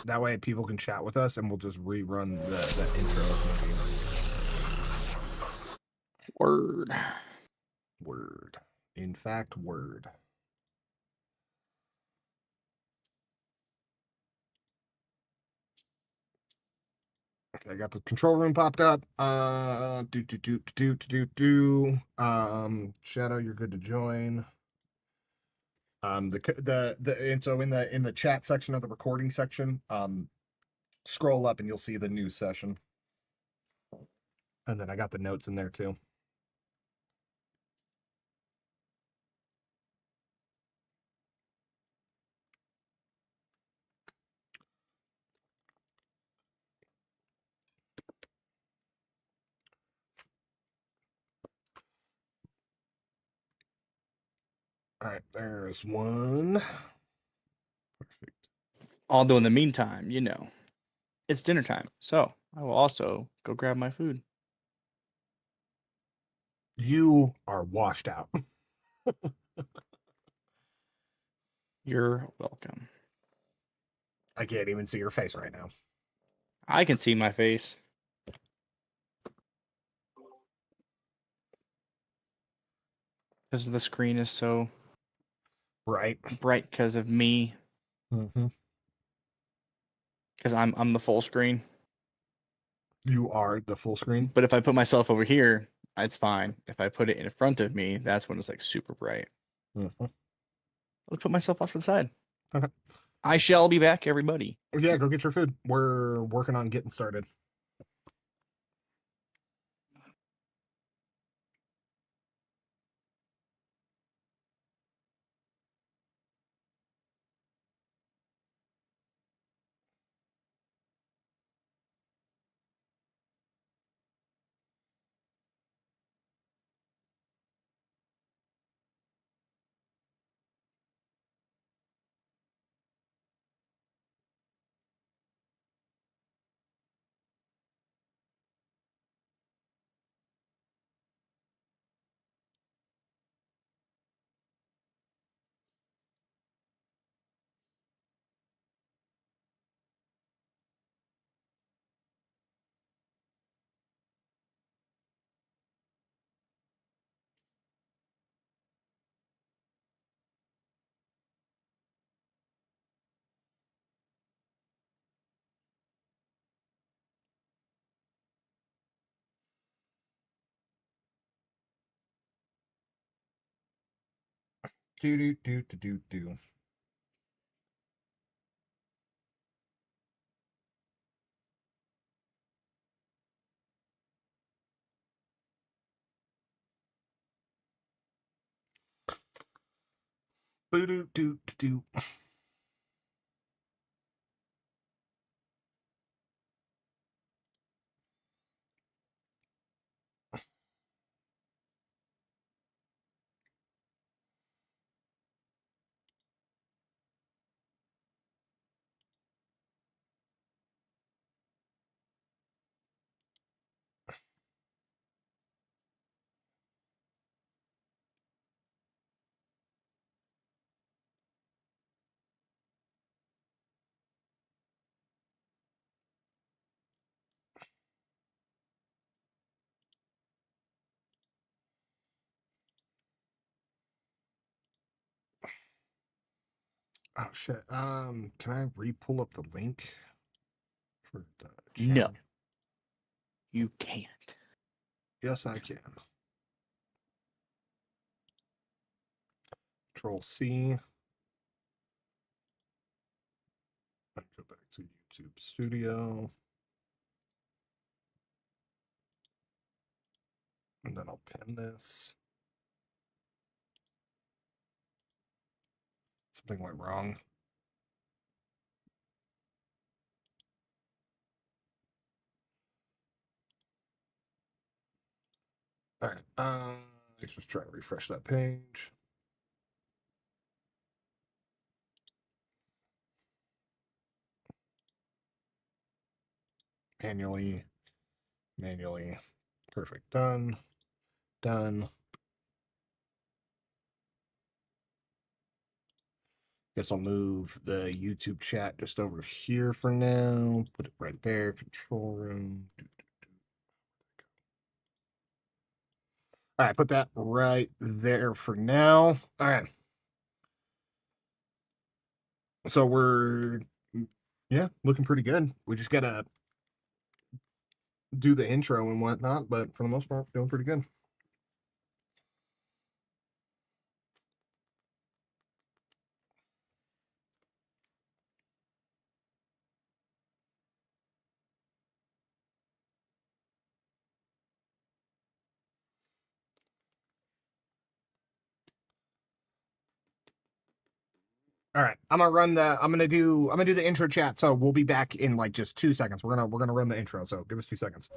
That way people can chat with us, and we'll just rerun the intro if need be. Word. Word. In fact, word. Okay, I got the control room popped up. Shadow, you're good to join. And so in the chat section of the recording section, scroll up and you'll see the new session. And then I got the notes in there too. All right, there's one. Perfect. Although in the meantime, you know, it's dinner time, so I will also go grab my food. You are washed out. You're welcome. I can't even see your face right now. I can see my face. Because the screen is so Right. bright because of me. Mm-hmm. Because I'm the full screen. You are the full screen. But if I put myself over here, it's fine. If I put it in front of me, that's when it's like super bright. Mm-hmm. I'll put myself off to the side. Okay. I shall be back, everybody. Yeah, go get your food. We're working on getting started. Do. Do. Oh shit. Can I re-pull up the link for the No, channel? you can't. Yes, I can. Control C. Go back to YouTube Studio. And then I'll pin this. Something went wrong. All right. Let's just try to refresh that page. Manually. Perfect. Done. Guess I'll move the YouTube chat just over here for now. Put it right there. Control room. All right, put that right there for now. All right. So we're, looking pretty good. We just gotta do the intro and whatnot, but for the most part, doing pretty good. All right, I'm gonna do the intro chat. So we'll be back in like just 2 seconds. We're gonna run the intro. So give us 2 seconds.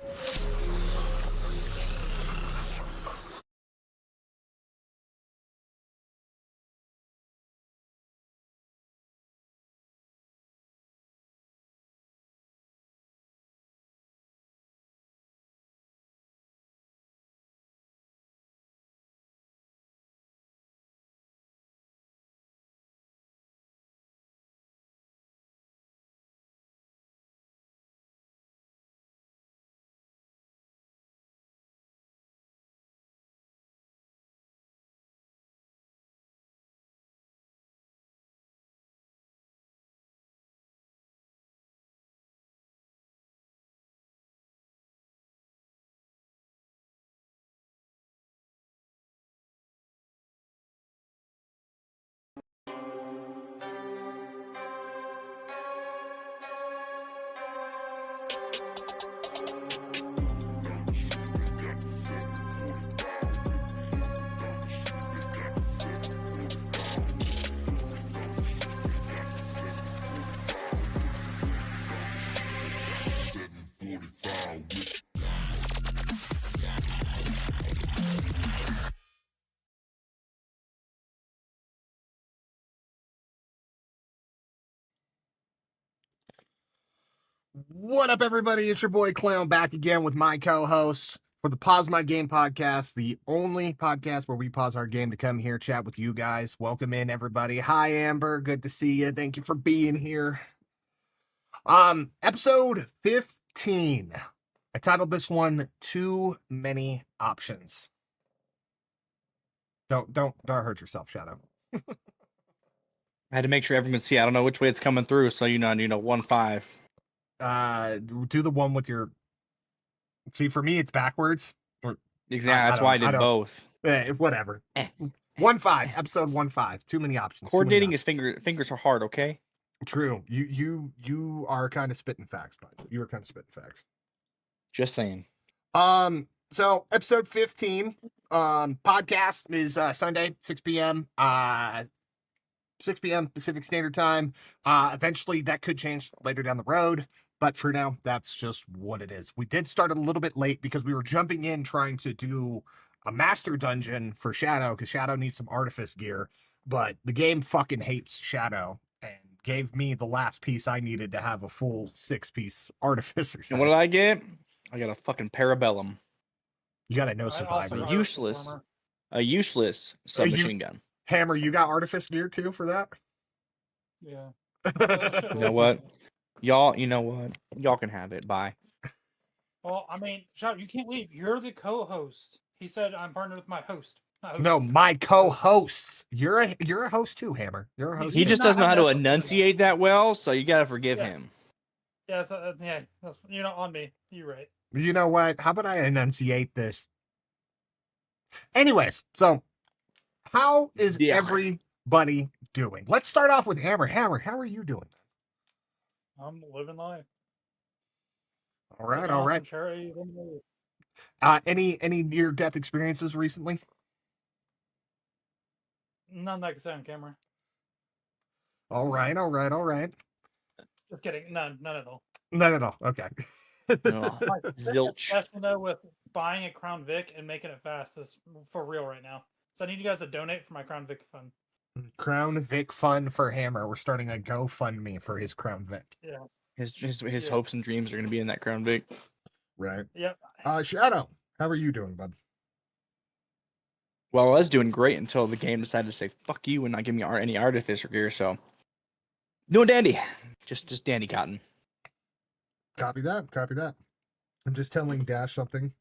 What up, everybody? It's your boy Clown back again with my co-host for the Pause My Game podcast, the only podcast where we pause our game to come here chat with you guys. Welcome in, everybody. Hi, Amber. Good to see you. Thank you for being here. Episode 15. I titled this one "Too Many Options." Don't hurt yourself, Shadow. I had to make sure everyone could see. I don't know which way it's coming through, so 1-5. Do the one with your. See, for me, it's backwards. Exactly. That's why I did both. Whatever. 1-5. Episode 1-5. Too many options. Coordinating his fingers are hard. Okay. True. You are kind of spitting facts, bud. You are kind of spitting facts. Just saying. So episode 15. Podcast is Sunday, 6 p.m. 6 p.m. Pacific Standard Time. Eventually that could change later down the road, but for now, that's just what it is. We did start a little bit late because we were jumping in trying to do a master dungeon for Shadow because Shadow needs some artifice gear, but the game fucking hates Shadow and gave me the last piece I needed to have a full 6-piece artificer. And what did I get? I got a fucking Parabellum. You got a no survivors. A useless submachine gun. Hammer, you got artifice gear too for that? Yeah. You know what? Y'all can have it. Bye. Well, I mean, Shout, you can't leave. You're the co-host. He said I'm partnered with my host. No, my co-hosts. You're a host too, Hammer. You're a host. He just doesn't know how to enunciate that well, so you gotta forgive him. Yeah, that's on me. You're right. You know what? How about I enunciate this? Anyways, so how is everybody doing? Let's start off with Hammer. Hammer, how are you doing? I'm living life. All right. Any near-death experiences recently? None that I can say on camera. All right. Just kidding. None at all. None at all. Okay. Zilch. Especially though with buying a Crown Vic and making it fast is for real right now. So I need you guys to donate for my Crown Vic fund. Crown Vic fund for Hammer. We're starting a GoFundMe for his Crown Vic. Yeah. His hopes and dreams are going to be in that Crown Vic. Right. Yep. Shadow, how are you doing, bud? Well, I was doing great until the game decided to say "fuck you" and not give me any artificer gear. So No dandy. Just dandy cotton. Copy that. Copy that. I'm just telling Dash something.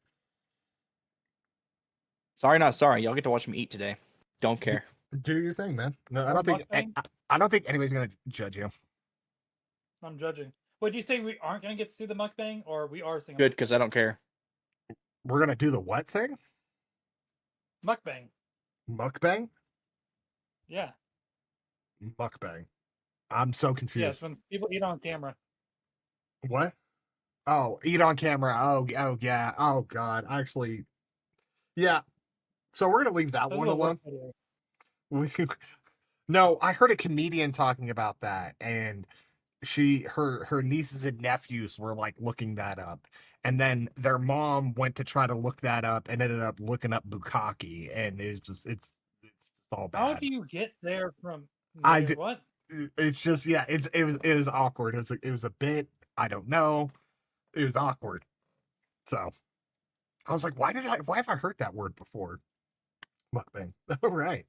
Sorry, not sorry. Y'all get to watch me eat today. Don't care. Do your thing, man. No, I Or don't think mukbang? I don't think anybody's gonna judge you. I'm judging. Wait, do you say we aren't going to get to see the mukbang, or we are seeing a Good, because I don't care. We're gonna do the what thing? mukbang? Mukbang? Yeah. Mukbang. I'm so confused. Yes, when people eat on camera. What? Oh, eat on camera. Oh, yeah. Oh God. Actually, yeah. So we're gonna leave that Those one are the alone. worst videos. No, I heard a comedian talking about that, and her nieces and nephews were like looking that up, and then their mom went to try to look that up and ended up looking up bukkake, and it's all How bad. do you get there from I there? did- What? It's just it was awkward. It was a bit. I don't know. It was awkward. So I was like, why have I heard that word before? Mukbang. All right.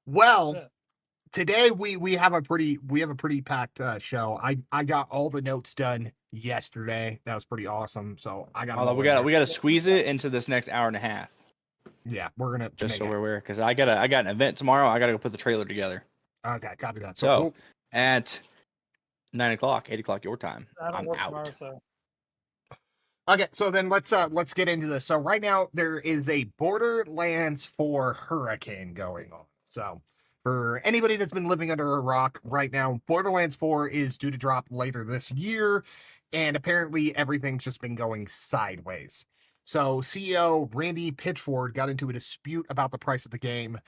Well, Yeah. today we have a pretty packed show. I got all the notes done yesterday. That was pretty awesome. So I got. 'em Although all we in got there. we got to squeeze it into this next hour and a half, Yeah, we're gonna just make so it. we're aware. Because I got an event tomorrow. I got to go put the trailer together. Okay, copy that. So we'll- at 9 o'clock, 8 o'clock your time, I don't I'm work out. tomorrow, so okay, so then let's get into this. So right now there is a Borderlands 4 hurricane going on. So for anybody that's been living under a rock right now, Borderlands 4 is due to drop later this year, and apparently everything's just been going sideways. So CEO Randy Pitchford got into a dispute about the price of the game,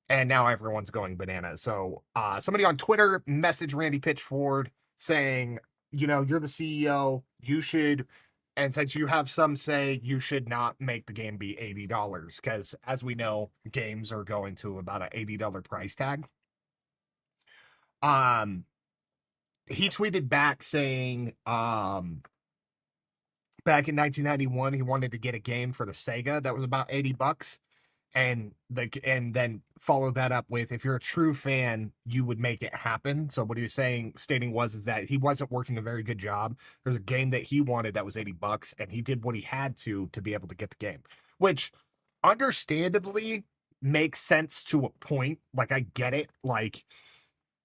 and now everyone's going bananas. So somebody on Twitter messaged Randy Pitchford saying, you're the CEO, you should, and since you have some say, you should not make the game be $80, because as we know, games are going to about an $80 price tag. He tweeted back saying, back in 1991, he wanted to get a game for the Sega that was about $80. And then follow that up with, if you're a true fan, you would make it happen. So what he was stating was that he wasn't working a very good job. There's a game that he wanted that was $80, and he did what he had to be able to get the game, which understandably makes sense to a point. Like, I get it. Like,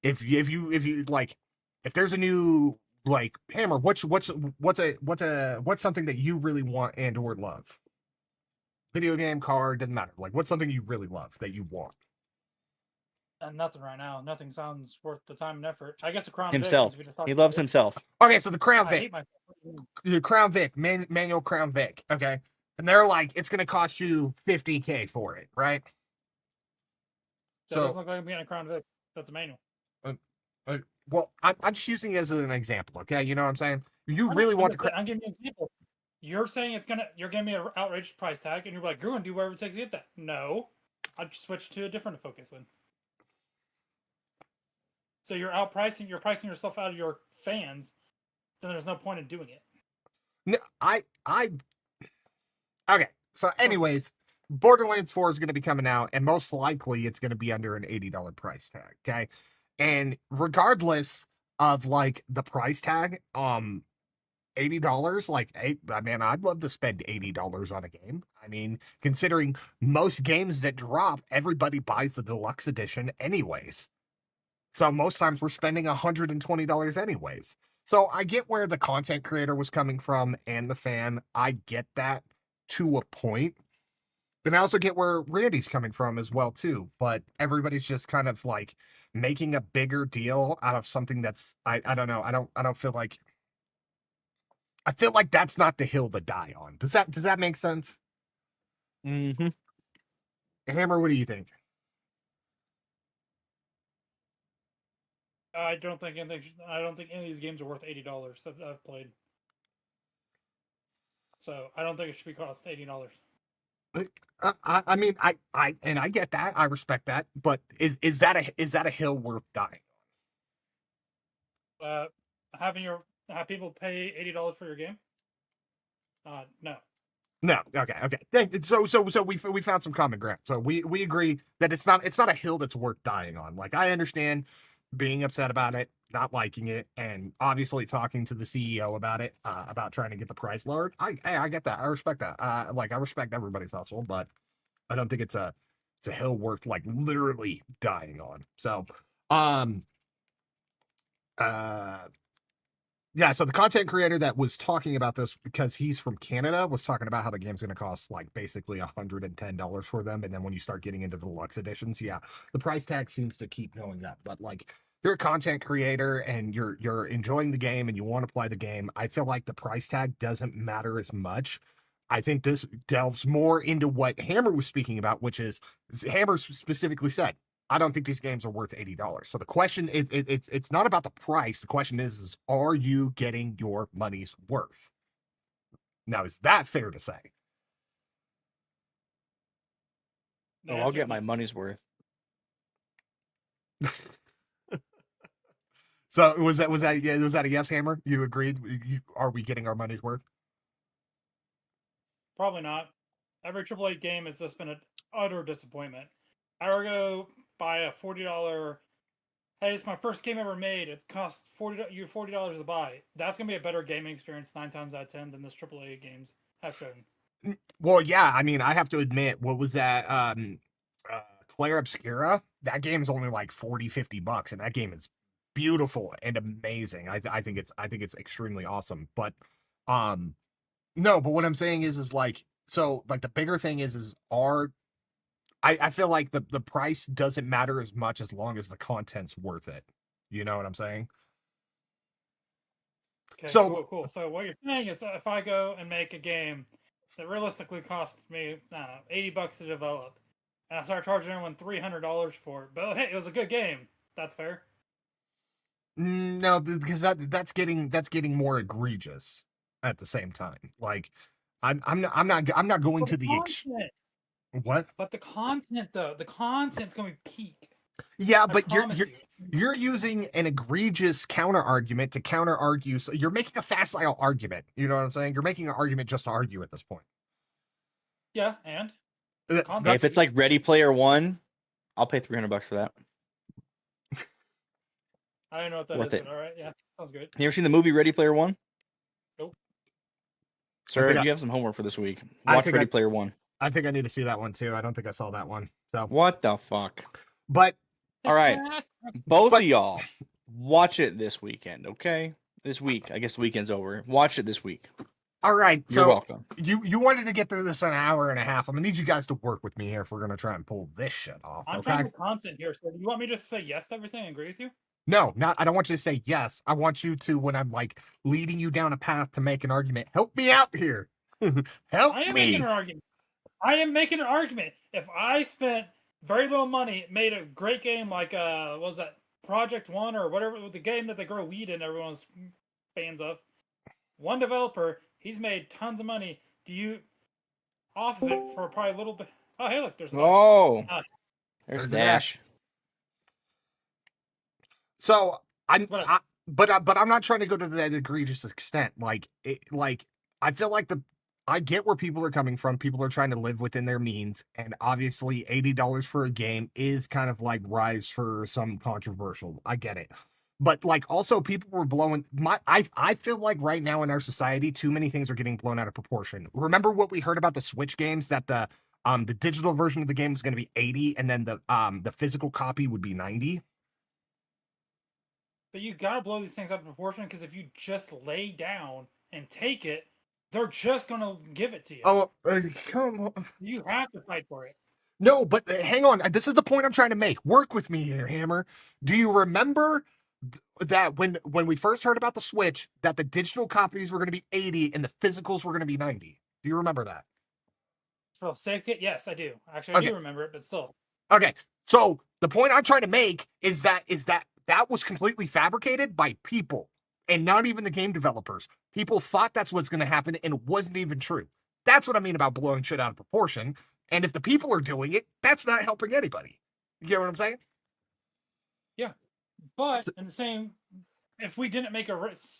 if you like, if there's a new like Hammer, what's something that you really want and or love? Video game, car, doesn't matter. Like, what's something you really love that you want? and nothing right now. Nothing sounds worth the time and effort. I guess a Crown Vic, Himself. since we just talked He about loves it. himself. Okay, so the Crown I Vic, hate myself. the Crown Vic, manual Crown Vic. Okay, and they're like, it's gonna cost you $50K for it, right? That doesn't look like I'm getting a Crown Vic. That's a manual. Well, I'm just using it as an example. Okay, you know what I'm saying? You I know, really I'm want just the saying- I'm giving you an example. You're saying you're giving me an outrageous price tag, and you're like, you're gonna do whatever it takes to get that. No, I'd switch to a different focus then. So you're pricing yourself out of your fans, then there's no point in doing it. No, okay. So, anyways, Borderlands 4 is going to be coming out, and most likely it's going to be under an $80 price tag. Okay, and regardless of like the price tag, $80, like, man, I'd love to spend $80 on a game. I mean, considering most games that drop, everybody buys the deluxe edition anyways. So most times we're spending $120 anyways. So I get where the content creator was coming from and the fan. I get that to a point. And I also get where Randy's coming from as well too. But everybody's just kind of like making a bigger deal out of something that's I don't know. I don't feel like, I feel like that's not the hill to die on. Does that make sense? Mm-hmm. Hammer, what do you think? I don't think any of these games are worth $80 that I've played. So I don't think it should be cost $80. I mean, I get that. I respect that. But is that a hill worth dying Have people pay $80 for your game? No. No. Okay. So we found some common ground. So we agree that it's not a hill that's worth dying on. Like, I understand being upset about it, not liking it, and obviously talking to the CEO about it, about trying to get the price lowered. I get that. I respect that. Like I respect everybody's hustle, but I don't think it's a hill worth like literally dying on. So, um, uh, yeah. So the content creator that was talking about this because he's from Canada was talking about how the game's going to cost like basically $110 for them, and then when you start getting into the deluxe editions, yeah, the price tag seems to keep going up. But like you're a content creator and you're enjoying the game and you want to play the game, I feel like the price tag doesn't matter as much. I think this delves more into what Hammer was speaking about, which is Hammer specifically said, I don't think these games are worth $80. So the question it's not about the price. The question is are you getting your money's worth? Now, is that fair to say? The Oh, I'll answer get is my no. money's worth. So was that a yes, Hammer? You agreed? Are we getting our money's worth? Probably not. Every AAA game has just been an utter disappointment. I would go buy a $40. Hey, it's my first game ever made. It costs $40 to buy. That's gonna be a better gaming experience 9 times out of 10 than this AAA games have shown. Well, yeah. I mean, I have to admit, what was that? Claire Obscura. That game's only like $40-$50, and that game is beautiful and amazing. I think it's extremely awesome. But no, but what I'm saying is like so like the bigger thing is I feel like the price doesn't matter as much as long as the content's worth it. You know what I'm saying? Okay, So cool. So what you're saying is that if I go and make a game that realistically cost me, I don't know, $80 to develop, and I start charging everyone $300 for it, but hey, it was a good game. That's fair. no, because that's getting more egregious at the same time. Like I'm not going But to the the content, what? but the content though, the content's gonna be peak. Yeah, I but promise you. you're using an egregious counter argument to counter argue. So you're making a facile argument. You know what I'm saying? You're making an argument just to argue at this point. Yeah, and Uh, Hey, content. if it's like Ready Player One, I'll pay $300 for that. I don't know what that Worth is, it. but all right, yeah, sounds good. You ever seen the movie Ready Player One? Nope. Sir, think you have some homework for this week. I Watch think Ready Player One. I think I need to see that one too. I don't think I saw that one. So, What the fuck? but All right, both But- of y'all, watch it this weekend, okay? This week. I guess the weekend's over. Watch it this week. all right. You're So welcome. you wanted to get through this in an hour and a half. I'm gonna need you guys to work with me here if we're gonna try and pull this shit off. I'm Okay? trying to do content here, so you want me to just say yes to everything and agree with you? No, not. I don't want you to say yes. I want you to, when I'm like leading you down a path to make an argument, help me out here. Help I am me. making an argument. I am making an argument. If I spent very little money, made a great game like what was that Project One or whatever, the game that they grow weed in, everyone's fans of. One developer, he's made tons of money. Do you off of it for probably a little bit? Oh, hey, look, there's a Oh, Ah. there's There's the Dash. So But- but I'm not trying to go to that egregious extent. Like I feel like I get where people are coming from. People are trying to live within their means, and obviously $80 for a game is kind of like rise for some controversial. I get it. But like also people were blowing I feel like right now in our society too many things are getting blown out of proportion. Remember what we heard about the Switch games, that the digital version of the game was going to be 80 and then the physical copy would be 90? But you gotta blow these things out of proportion because if you just lay down and take it, they're just gonna give it to you. Oh, come on. You have to fight for it. No, but hang on. This is the point I'm trying to make. Work with me here, Hammer. Do you remember that when we first heard about the Switch, that the digital copies were going to be 80 and the physicals were going to be 90? Do you remember that? So save kit, yes, I do. Actually, I Okay. do remember it, but still. Okay. So the point I'm trying to make is that was completely fabricated by people and not even the game developers. People thought that's what's going to happen and it wasn't even true. That's what I mean about blowing shit out of proportion. And if the people are doing it, that's not helping anybody. You get what I'm saying? But in the same, if we didn't make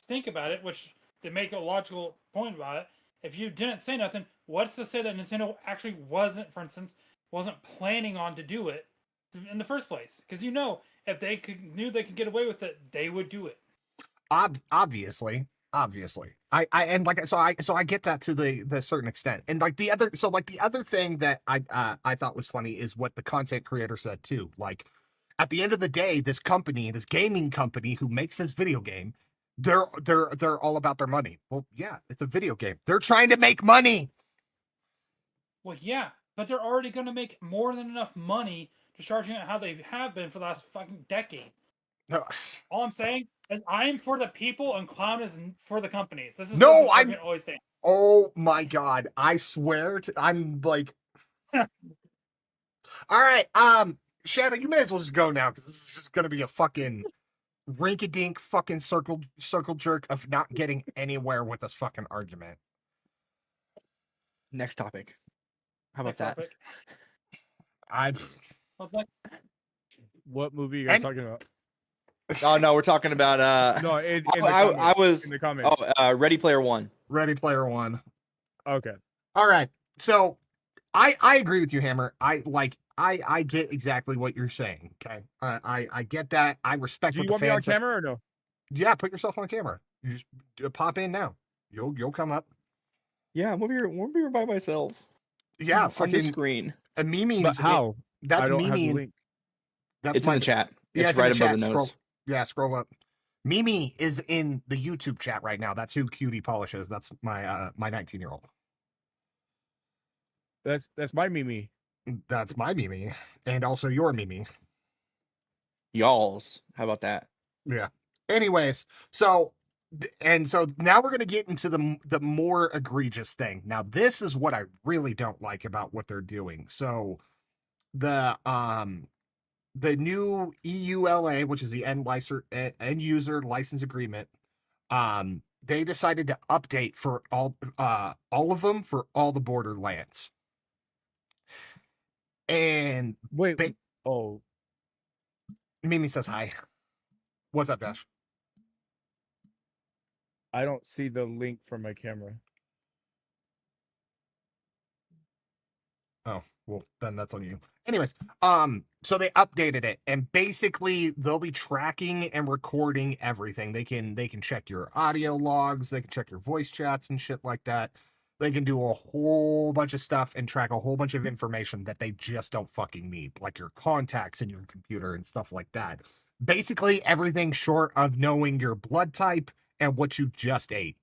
think about it, which they make a logical point about it, if you didn't say nothing, what's to say that Nintendo actually wasn't, for instance, wasn't planning on to do it in the first place? Because if they knew they could get away with it, they would do it. Obviously. I and like so I get that to the certain extent. And like the other thing that I thought was funny is what the content creator said too. Like at the end of the day, this gaming company who makes this video game, they're all about their money. Well, yeah, it's a video game. They're trying to make money. Well, yeah, but they're already going to make more than enough money to charging it how they have been for the last fucking decade. No, All I'm saying is I am for the people and Clown is for the companies. This is No, what this I'm- argument always stands. oh my god, I swear I'm like all right, Shadow, you may as well just go now because this is just gonna be a fucking rink-a-dink fucking circle jerk of not getting anywhere with this fucking argument. Next topic. How about Next that? topic. I've What's next? What movie you guys And- talking about? Oh no, we're talking about No, in the I comments. was in the comments. Ready Player One. Ready Player One. Okay. All right, so I agree with you, Hammer. I get exactly what you're saying. Okay, I get that. I respect Do what you the want me on fans say. camera or no? Yeah, put yourself on camera. You just pop in now. You'll come up. Yeah, I'm over here by myself. Yeah, on the fucking screen. Mimi's. But how? That's I don't have Mimi. the and- link. That's It's my in the chat. Yeah, It's in right the above chat. the nose. Scroll up. Mimi is in the YouTube chat right now. That's who Cutie Polish is. That's my 19-year-old. That's my Mimi. That's my Mimi, and also your Mimi. Y'all's. How about that? Yeah. Anyways, so now we're gonna get into the more egregious thing. Now this is what I really don't like about what they're doing. So the new EULA, which is the end user license agreement, they decided to update for all of them for all the Borderlands. And Wait. Ba- Oh, Mimi says hi. What's up, Dash? I don't see the link from my camera. Oh, well, then that's on you. Anyways, so they updated it, and basically they'll be tracking and recording everything. They can check your audio logs, they can check your voice chats and shit like that. They can do a whole bunch of stuff and track a whole bunch of information that they just don't fucking need, like your contacts in your computer and stuff like that. Basically everything short of knowing your blood type and what you just ate.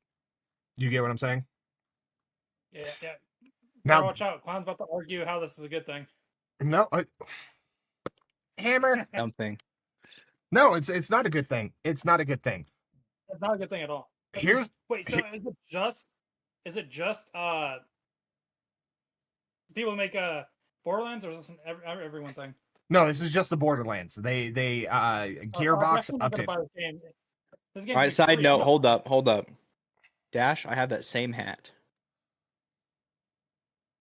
You get what I'm saying? Yeah. Now, Watch out. Clown's about to argue how this is a good thing. no, Hammer. Dumb thing. No, it's not a good thing. It's not a good thing. It's not a good thing at all. Here's Wait, so is it just people make Borderlands, or is this an everyone thing? no, this is just the Borderlands. They Gearbox I'm not gonna update. buy this game. This game All can right, be side free. I'm note, not- hold up. Dash, I have that same hat.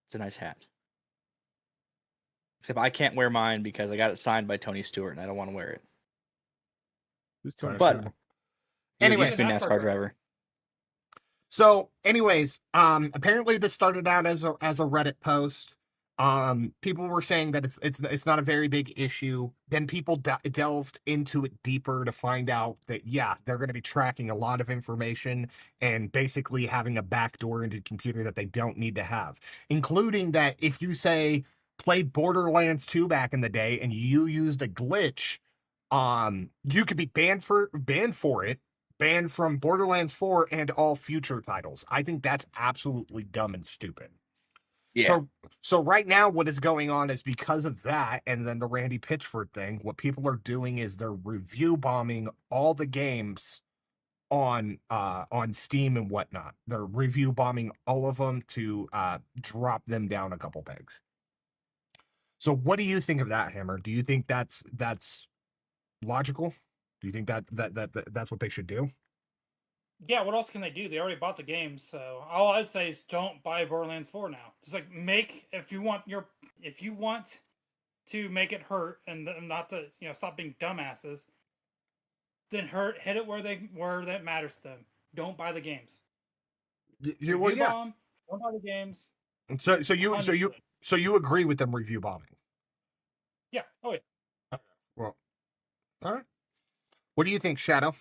It's a nice hat. Except I can't wear mine because I got it signed by Tony Stewart and I don't want to wear it. Who's Tony? But Stewart? He Anyways, used to be a NASCAR NASCAR driver. So, anyways, apparently this started out as a Reddit post. People were saying that it's not a very big issue. Then people delved into it deeper to find out that yeah, they're going to be tracking a lot of information and basically having a backdoor into the computer that they don't need to have, including that if you say played Borderlands 2 back in the day and you used a glitch, you could be banned for it. Banned from Borderlands 4 and all future titles. I think that's absolutely dumb and stupid. Yeah. So right now what is going on is because of that and then the Randy Pitchford thing, what people are doing is they're review bombing all the games on Steam and whatnot. They're review bombing all of them to drop them down a couple pegs. So what do you think of that, Hammer? Do you think that's logical? Do you think that's what they should do? Yeah, what else can they do? They already bought the game, so all I'd say is don't buy Borderlands 4 now. Just like if you want to make it hurt and not to stop being dumbasses, then hit it where that matters to them. Don't buy the games. Well, yeah. Bomb, don't buy the games. So you agree with them review bombing? Yeah. Oh yeah. Well, All right. What do you think, Shadow?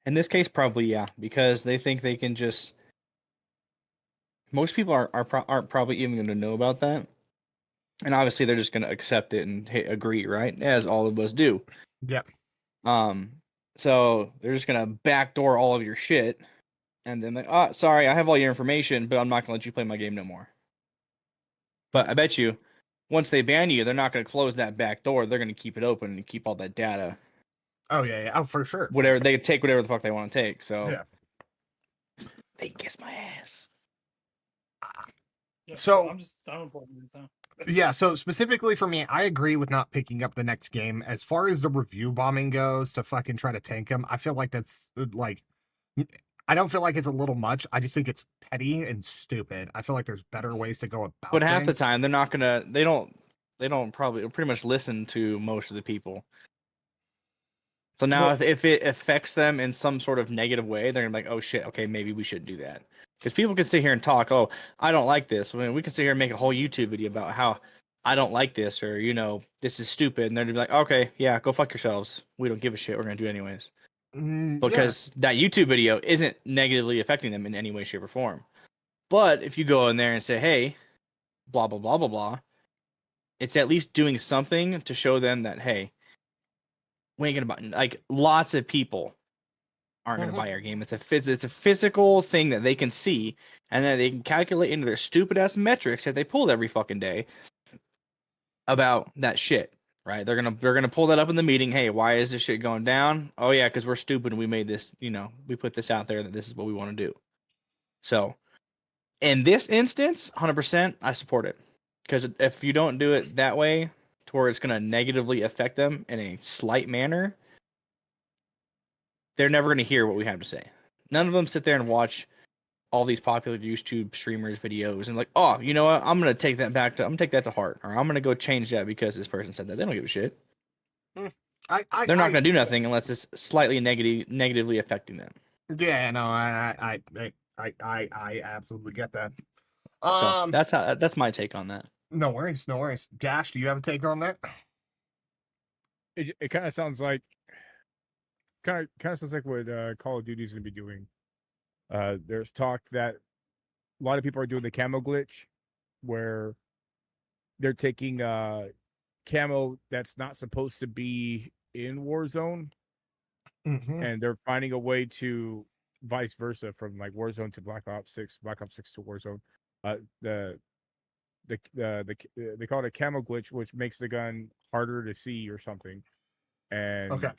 In this case, probably yeah, because they think they can just. Most people aren't probably even going to know about that, and obviously they're just going to accept it and agree, right? As all of us do. Yep. So they're just going to backdoor all of your shit, and then like, oh, sorry, I have all your information, but I'm not going to let you play my game no more. But I bet you, once they ban you, they're not going to close that back door. They're going to keep it open and keep all that data. Oh yeah. Oh, for sure. Whatever they take, whatever the fuck they want to take. So Yeah. they kiss my ass. Yeah, So- I'm just done with Borderlands now. Yeah, so specifically for me, I agree with not picking up the next game. As far as the review bombing goes, to fucking try to tank him, I feel like that's like, I don't feel like it's a little much. I just think it's petty and stupid. I feel like there's better ways to go about. But half the things. time, they're not gonna. They don't probably pretty much listen to most of the people. So now, Well- if it affects them in some sort of negative way, they're gonna be like, oh shit, okay, maybe we should do that. Because people can sit here and talk, oh, I don't like this. I mean, we can sit here and make a whole YouTube video about how I don't like this, or this is stupid, and they're gonna be like, okay, yeah, go fuck yourselves. We don't give a shit. We're gonna do it anyways. Yeah. Because that YouTube video isn't negatively affecting them in any way, shape, or form. But if you go in there and say, hey, blah, blah, blah, blah, blah, it's at least doing something to show them that, hey, we ain't gonna buy. Like, lots of people aren't gonna Mhm. buy our game. It's a physical thing that they can see, and then they can calculate into their stupid ass metrics that they pulled every fucking day about that shit. Right? They're gonna pull that up in the meeting. Hey, why is this shit going down? Oh yeah, because we're stupid and we made this. We put this out there that this is what we want to do. So, in this instance, 100%, I support it. Because if you don't do it that way, to where it's gonna negatively affect them in a slight manner, they're never gonna hear what we have to say. None of them sit there and watch all these popular YouTube streamers videos and like, oh, you know what? I'm gonna take that to heart, or I'm gonna go change that because this person said that. They don't give a shit. I They're not gonna do nothing unless it's slightly negatively affecting them. Yeah, no, I absolutely get that. So that's my take on that. No worries, no worries. Dash, do you have a take on that? It kind of sounds like kind of sounds like what Call of Duty is going to be doing. There's talk that a lot of people are doing the camo glitch, where they're taking camo that's not supposed to be in Warzone, Mm-hmm. and they're finding a way to vice versa from like Warzone to Black Ops 6, Black Ops 6 to Warzone. They call it a camo glitch, which makes the gun harder to see or something. And Okay.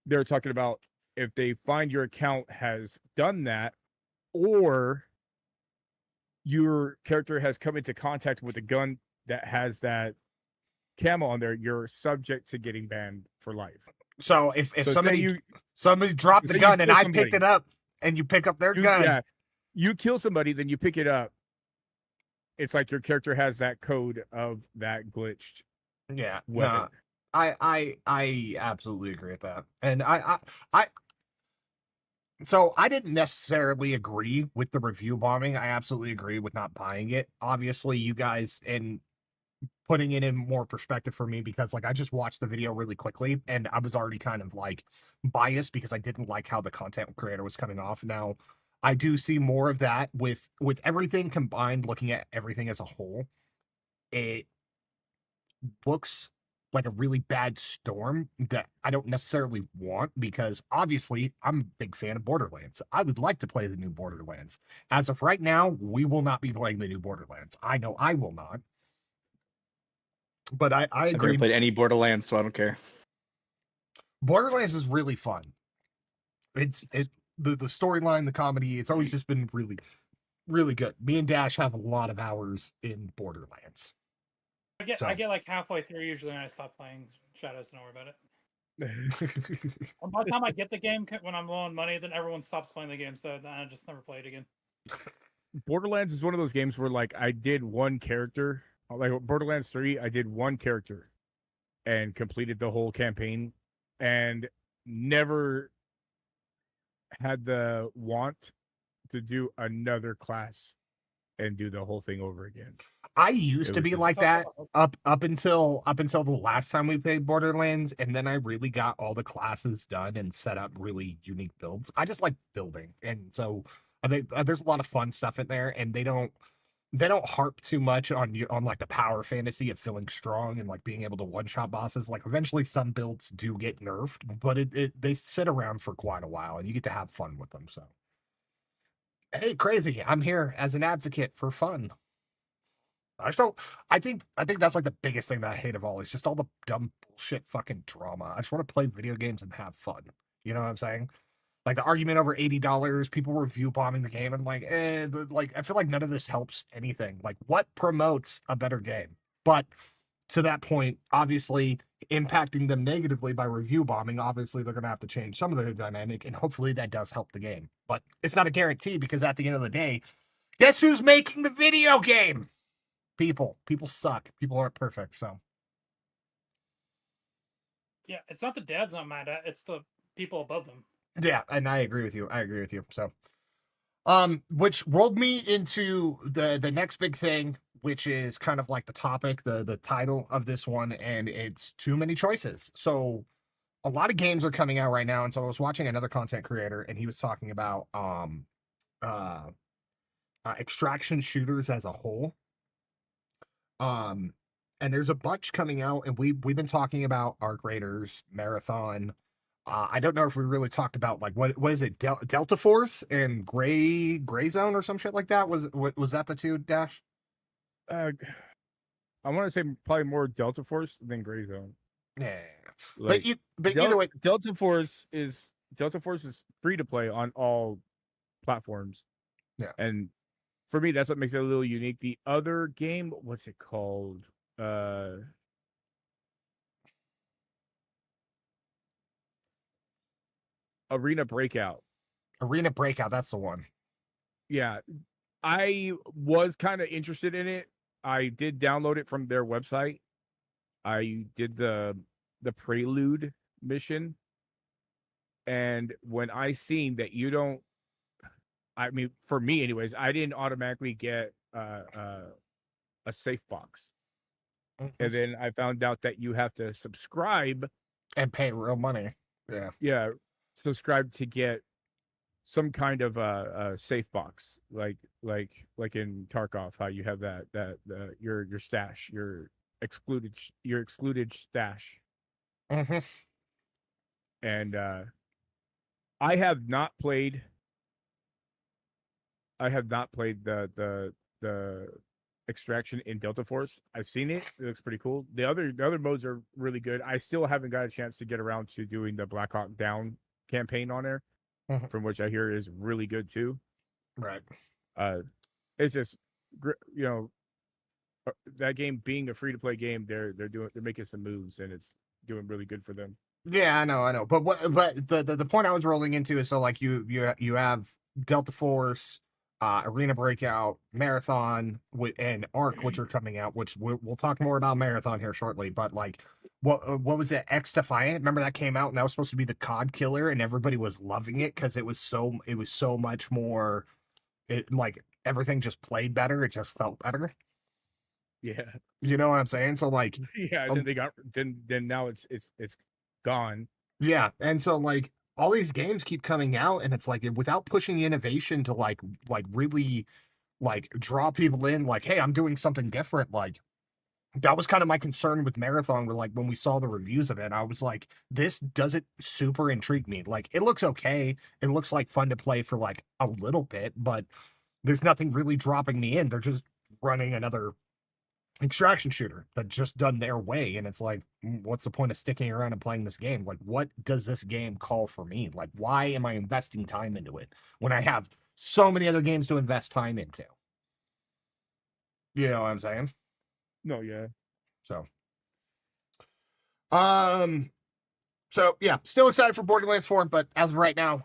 they're talking about if they find your account has done that, or your character has come into contact with a gun that has that camo on there, you're subject to getting banned for life. So if So say somebody dropped the say you gun and kill I somebody. picked it up and you pick up their gun. Yeah, you kill somebody, then you pick it up. It's like your character has that code of that glitched Yeah. weapon. No, I absolutely agree with that. And so I didn't necessarily agree with the review bombing. I absolutely agree with not buying it. Obviously, you guys, and putting it in more perspective for me, because like I just watched the video really quickly and I was already kind of like biased because I didn't like how the content creator was coming off. Now I do see more of that with everything combined, looking at everything as a whole. It looks like a really bad storm that I don't necessarily want, because obviously I'm a big fan of Borderlands. I would like to play the new Borderlands. As of right now, we will not be playing the new Borderlands. I know I will not. But I I've agree. never played any Borderlands, so I don't care. Borderlands is really fun. The storyline, the comedy, it's always just been really, really good. Me and Dash have a lot of hours in Borderlands. I get like halfway through usually when I stop playing Shadows. Don't worry about it. And by the time I get the game, when I'm low on money, then everyone stops playing the game, so then I just never play it again. Borderlands is one of those games where like I did one character, like Borderlands 3, I did one character and completed the whole campaign and never had the want to do another class and do the whole thing over again. I used It to was be just- like that up until the last time we played Borderlands, and then I really got all the classes done and set up really unique builds. I just like building, and so I think there's a lot of fun stuff in there, and they don't harp too much on like the power fantasy of feeling strong and like being able to one shot bosses. Like eventually some builds do get nerfed, but they sit around for quite a while, and you get to have fun with them. So hey, crazy! I'm here as an advocate for fun. I think that's like the biggest thing that I hate of all is just all the dumb bullshit fucking drama. I just want to play video games and have fun. You know what I'm saying? Like the argument over $80, people review bombing the game, and like, like I feel like none of this helps anything. Like, what promotes a better game? But to that point, obviously impacting them negatively by review bombing, obviously they're gonna have to change some of their dynamic, and hopefully that does help the game. But it's not a guarantee because at the end of the day, guess who's making the video game? People suck. People aren't perfect. So Yeah, it's not the devs I'm mad at; it's the people above them. yeah, and I agree with you. So, which rolled me into the next big thing, which is kind of like the topic, the title of this one, and it's too many choices. So, a lot of games are coming out right now, and so I was watching another content creator, and he was talking about extraction shooters as a whole. And there's a bunch coming out, and we've been talking about Arc Raiders, Marathon. I don't know if we really talked about like what is it, Delta Force and Gray Zone or some shit like that. Was that the two, Dash? I want to say probably more Delta Force than Gray Zone. Yeah, Like, but either way, Delta Force is free to play on all platforms. Yeah. And for me, that's what makes it a little unique. The other game, what's it called? Arena Breakout. That's the one. Yeah. I was kind of interested in it. I did download it from their website. I did the prelude mission. And when I seen that you don't, I mean, for me anyways, I didn't automatically get a safe box. And then I found out that you have to subscribe and pay real money. Yeah. Yeah, subscribe to get some kind of a safe box, like in Tarkov, how you have that your stash, your excluded stash. Mm-hmm. And I have not played the extraction in Delta Force. I've seen it. It looks pretty cool. The other modes are really good. I still haven't got a chance to get around to doing the Black Hawk Down campaign on there, from which I hear is really good too. Right. It's just, that game being a free to play game, they're making some moves, and it's doing really good for them. Yeah, I know. But the point I was rolling into is, so like you have Delta Force, Arena Breakout, Marathon, and Arc, which are coming out, which we'll talk more about Marathon here shortly. But like, what was it? X Defiant. Remember that came out, and that was supposed to be the COD killer, and everybody was loving it because it was so much more. It like everything just played better. It just felt better. Yeah, you know what I'm saying. So like, yeah. Then now it's gone. Yeah, and so like all these games keep coming out, and it's like without pushing innovation to like really like draw people in, like, hey, I'm doing something different. Like that was kind of my concern with Marathon, where like when we saw the reviews of it, I was like, this doesn't super intrigue me. Like it looks okay. It looks like fun to play for like a little bit, but there's nothing really dropping me in. They're just running another extraction shooter that just done their way, and it's like, what's the point of sticking around and playing this game? Like, what does this game call for me? Like, why am I investing time into it when I have so many other games to invest time into? You know what I'm saying? No, yeah. So yeah, still excited for Borderlands 4, but as of right now,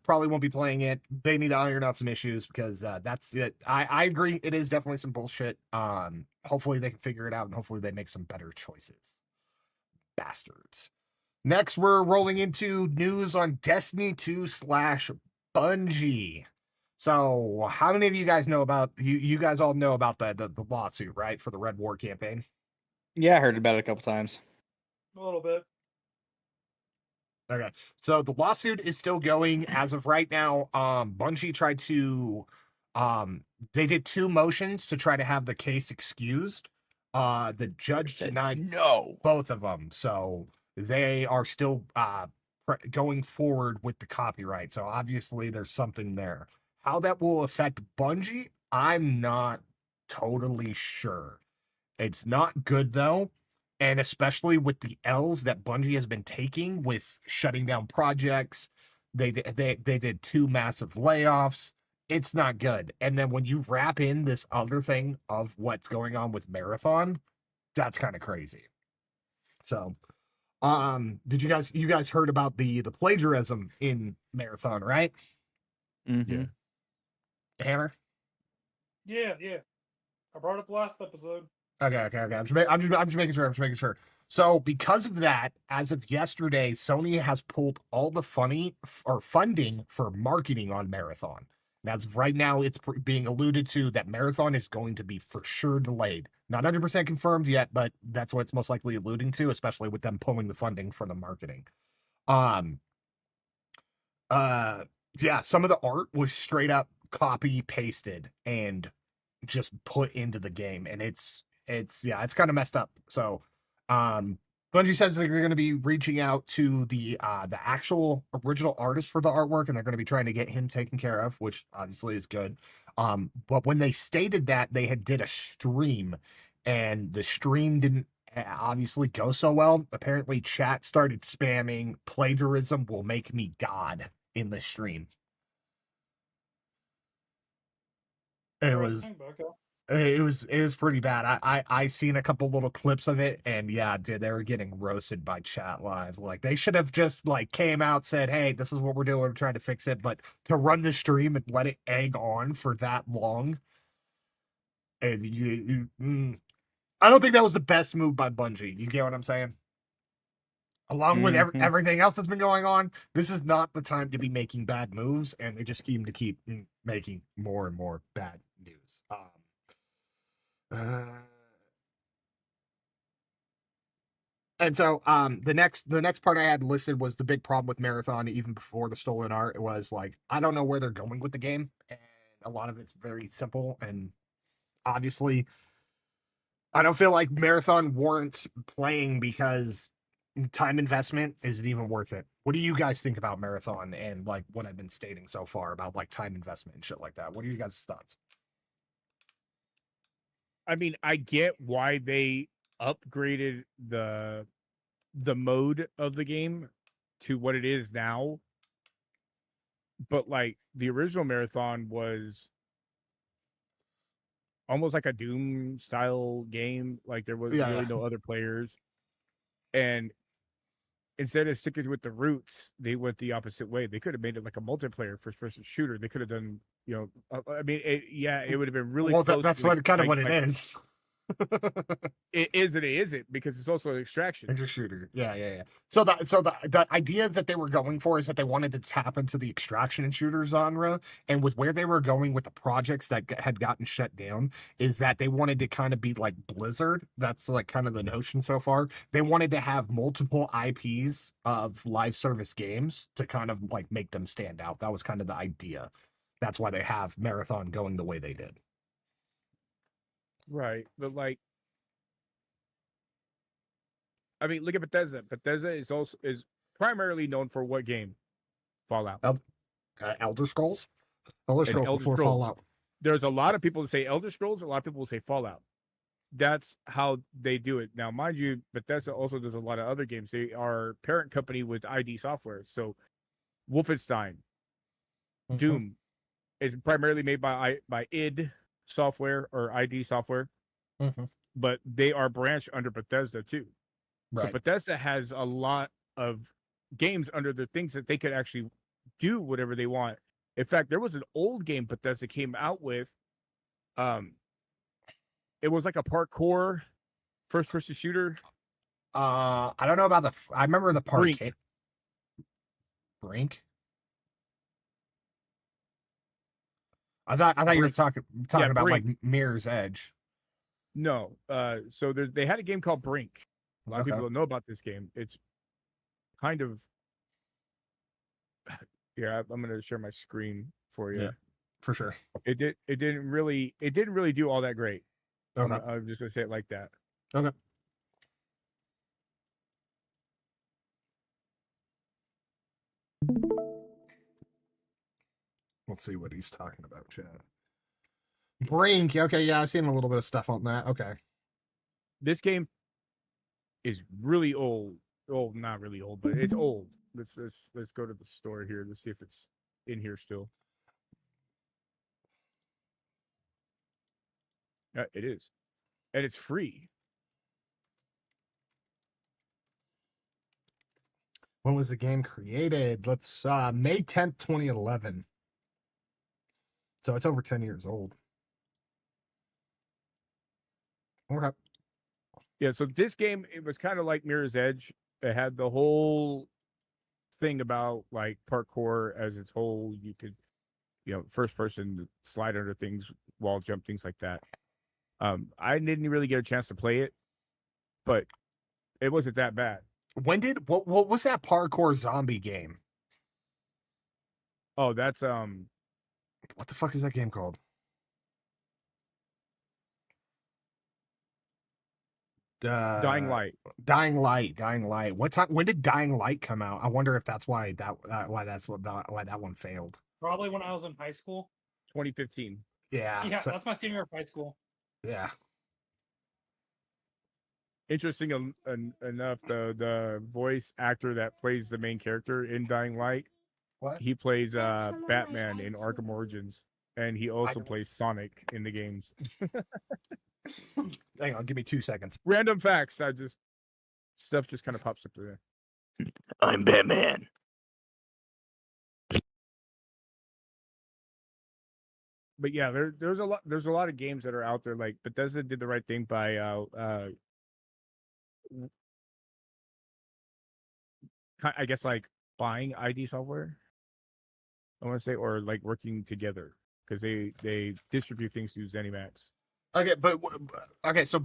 probably won't be playing it. They need to iron out some issues because that's it. I agree, it is definitely some bullshit. Hopefully they can figure it out, and hopefully they make some better choices. Bastards. Next, we're rolling into news on Destiny 2 / Bungie. So, how many of you guys know about you guys all know about the lawsuit, right, for the Red War campaign? Yeah, I heard about it a couple times. A little bit. Okay. So the lawsuit is still going as of right now. Bungie tried to they did 2 motions to try to have the case excused. The judge Said denied no. both of them. So they are still going forward with the copyright. So obviously there's something there. How that will affect Bungie, I'm not totally sure. It's not good though, and especially with the L's that Bungie has been taking with shutting down projects. They did 2 massive layoffs. It's not good. And then when you wrap in this other thing of what's going on with Marathon, that's kind of crazy. So, did you guys heard about the plagiarism in Marathon, right? Mm-hmm. Hammer? Yeah. I brought up last episode. Okay. I'm just making sure. So because of that, as of yesterday, Sony has pulled all the funding for marketing on Marathon. And as of right now, it's being alluded to that Marathon is going to be for sure delayed. Not 100% confirmed yet, but that's what it's most likely alluding to, especially with them pulling the funding for the marketing. Yeah, some of the art was straight up copy pasted and just put into the game, and it's kind of messed up. So Bungie says they're going to be reaching out to the actual original artist for the artwork, and they're going to be trying to get him taken care of, which obviously is good. But when they stated that, they had did a stream, and the stream didn't obviously go so well. Apparently chat started spamming plagiarism will make me god in the stream. It was pretty bad. I seen a couple little clips of it, and yeah, dude, they were getting roasted by chat live. Like they should have just like came out, said, "Hey, this is what we're doing. We're trying to fix it." But to run the stream and let it egg on for that long, and I don't think that was the best move by Bungie. You get what I'm saying? Along with everything else that's been going on, this is not the time to be making bad moves, and they just seem to keep making more and more bad news. And so the next part I had listed was the big problem with Marathon. Even before the stolen art, it was like I don't know where they're going with the game, and a lot of it's very simple. And obviously, I don't feel like Marathon warrants playing because time investment isn't even worth it. What do you guys think about Marathon and like what I've been stating so far about like time investment and shit like that? What are you guys' thoughts? I mean, I get why they upgraded the mode of the game to what it is now. But like the original Marathon was almost like a Doom style game. Like there was really no other players. And instead of sticking with the roots, they went the opposite way. They could have made it like a multiplayer first-person shooter. They could have done, I mean, it would have been really close. That's what it is. It is and it isn't, because it's also an extraction. It's a shooter. Yeah. So the idea that they were going for is that they wanted to tap into the extraction and shooter genre, and with where they were going with the projects that had gotten shut down is that they wanted to kind of be like Blizzard. That's like kind of the notion so far. They wanted to have multiple IPs of live service games to kind of like make them stand out. That was kind of the idea. That's why they have Marathon going the way they did. Right, but like, I mean, look at Bethesda. Bethesda is primarily known for what game? Fallout. Elder Scrolls. Elder Scrolls before Fallout. There's a lot of people that say Elder Scrolls. A lot of people say Fallout. That's how they do it. Now, mind you, Bethesda also does a lot of other games. They are parent company with ID Software. So, Wolfenstein, Doom is primarily made by id Software or ID Software, but they are branched under Bethesda too. Right. So Bethesda has a lot of games under the things that they could actually do whatever they want. In fact, there was an old game Bethesda came out with. It was like a parkour first-person shooter. I don't know about I remember the parkour. Brink. I thought you were Brink. talking Yeah, about like Brink. Mirror's Edge. No. So they had a game called Brink. A lot of people Okay. don't know about this game. It's kind of yeah. I'm gonna share my screen for you. Yeah. For sure. It didn't really do all that great. Okay. I'm just gonna say it like that. Okay. Let's see what he's talking about, chat. Brink. Okay, yeah, I've seen a little bit of stuff on that. Okay. This game is really old. Well, not really old, but it's old. Let's go to the store here. Let's see if it's in here still. It is, and it's free. When was the game created? Let's May 10th, 2011. So it's over 10 years old. Okay. Yeah, so this game, it was kind of like Mirror's Edge. It had the whole thing about like parkour as its whole. You could, first person slide under things, wall jump, things like that. I didn't really get a chance to play it, but it wasn't that bad. What was that parkour zombie game? Oh, that's What the fuck is that game called? Dying Light. Dying Light. What time? When did Dying Light come out? I wonder if that's why why that one failed. Probably when I was in high school. 2015. Yeah. Yeah, that's my senior year of high school. Yeah. Interesting enough, the voice actor that plays the main character in Dying Light, What? he plays Batman in Arkham Origins, and he also plays Sonic in the games. Hang on, give me 2 seconds. Random facts. Stuff just kind of pops up there. I'm Batman. But yeah, there's a lot of games that are out there. Like Bethesda did the right thing by I guess like buying ID Software, I want to say, or like working together, because they distribute things to ZeniMax. Okay, but what's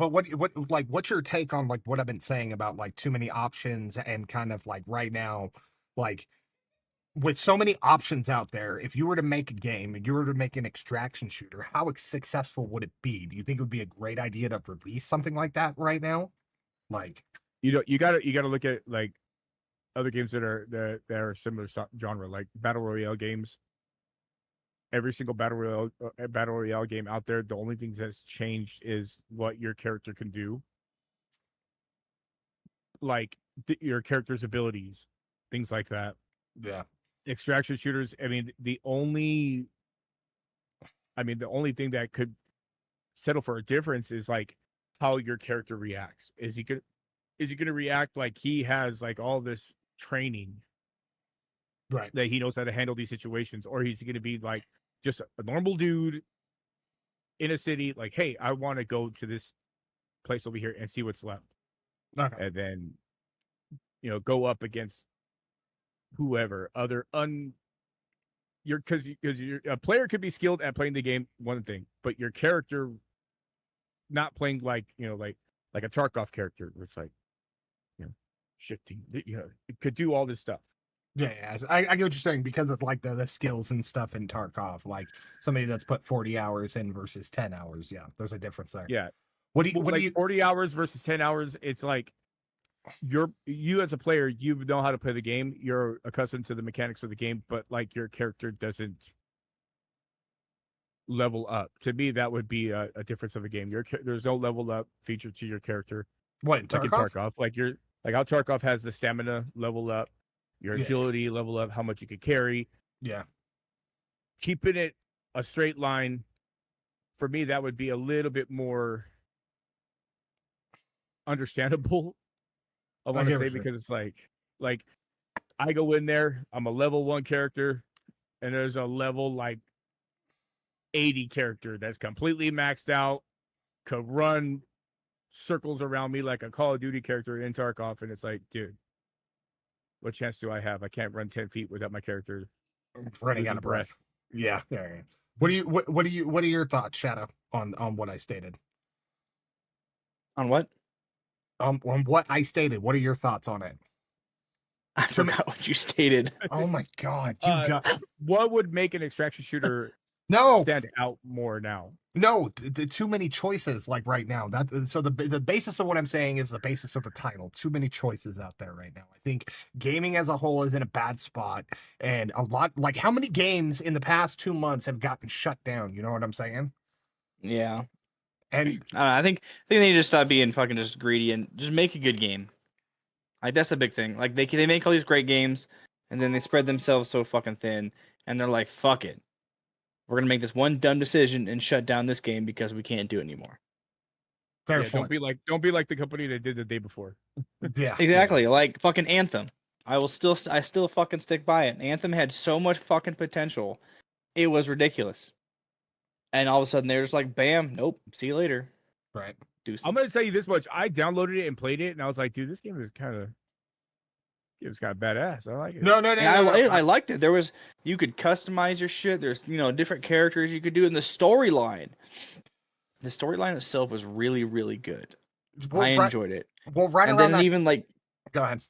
your take on like what I've been saying about like too many options and kind of like right now, like with so many options out there, if you were to make a game and you were to make an extraction shooter, how successful would it be? Do you think it would be a great idea to release something like that right now? Like, you gotta look at like other games that are similar genre, like battle royale games. Every single battle royale game out there, the only thing that's changed is what your character can do, like your character's abilities, things like that. yeah, Extraction shooters, I mean, the only thing that could settle for a difference is like how your character reacts. Is he gonna react like he has like all this training, right, that he knows how to handle these situations, or he's gonna be like just a normal dude in a city, like, hey, I want to go to this place over here and see what's left, okay, and then go up against whoever other because a player could be skilled at playing the game, one thing, but your character not playing like like a Tarkov character where it's like shifting, it could do all this stuff. yeah. I get what you're saying because of like the skills and stuff in Tarkov, like somebody that's put 40 hours in versus 10 hours. Yeah, there's a difference there. Yeah. What Like do you 40 hours versus 10 hours? It's like you as a player, you know how to play the game. You're accustomed to the mechanics of the game, but like your character doesn't level up. To me, that would be a difference of a game. There's no level up feature to your character. what in Like in Tarkov? Tarkov, like how Tarkov has the stamina level up, your agility level up, how much you could carry. Yeah, Keeping it a straight line, for me, that would be a little bit more understandable, I want to get say, what you're because it's like I go in there, I'm a level 1 character, and there's a level like 80 character that's completely maxed out, could run circles around me like a Call of Duty character in Tarkov, and it's like, dude, what chance do I have? I can't run 10 feet without my character running losing out of breath. Yeah. What are your thoughts, Shadow, on what I stated? On what? On what I stated. What are your thoughts on it? I To me- forgot what you stated. Oh my god, you got What would make an extraction shooter no. stand out more now? No, too many choices like right now. That so the basis of what I'm saying is the basis of the title. Too many choices out there right now. I think gaming as a whole is in a bad spot, and a lot like how many games in the past 2 months have gotten shut down? You know what I'm saying? Yeah. And I think they need to stop being fucking just greedy and just make a good game. Like that's the big thing. Like they make all these great games, and then they spread themselves so fucking thin, and they're like, fuck it, we're gonna make this one dumb decision and shut down this game because we can't do it anymore. fair Yeah, point. don't be like the company that did the day before. Yeah, Exactly. Like fucking Anthem. I still fucking stick by it. Anthem had so much fucking potential. It was ridiculous. And all of a sudden they're just like, bam, nope, see you later. right. Deuces. I'm gonna tell you this much: I downloaded it and played it, and I was like, dude, this game is kind of badass. I like it. No. And I liked it. You could customize your shit. There's different characters you could do in the storyline. The storyline itself was really, really good. I enjoyed it. Well, right And around then that. even like Go ahead.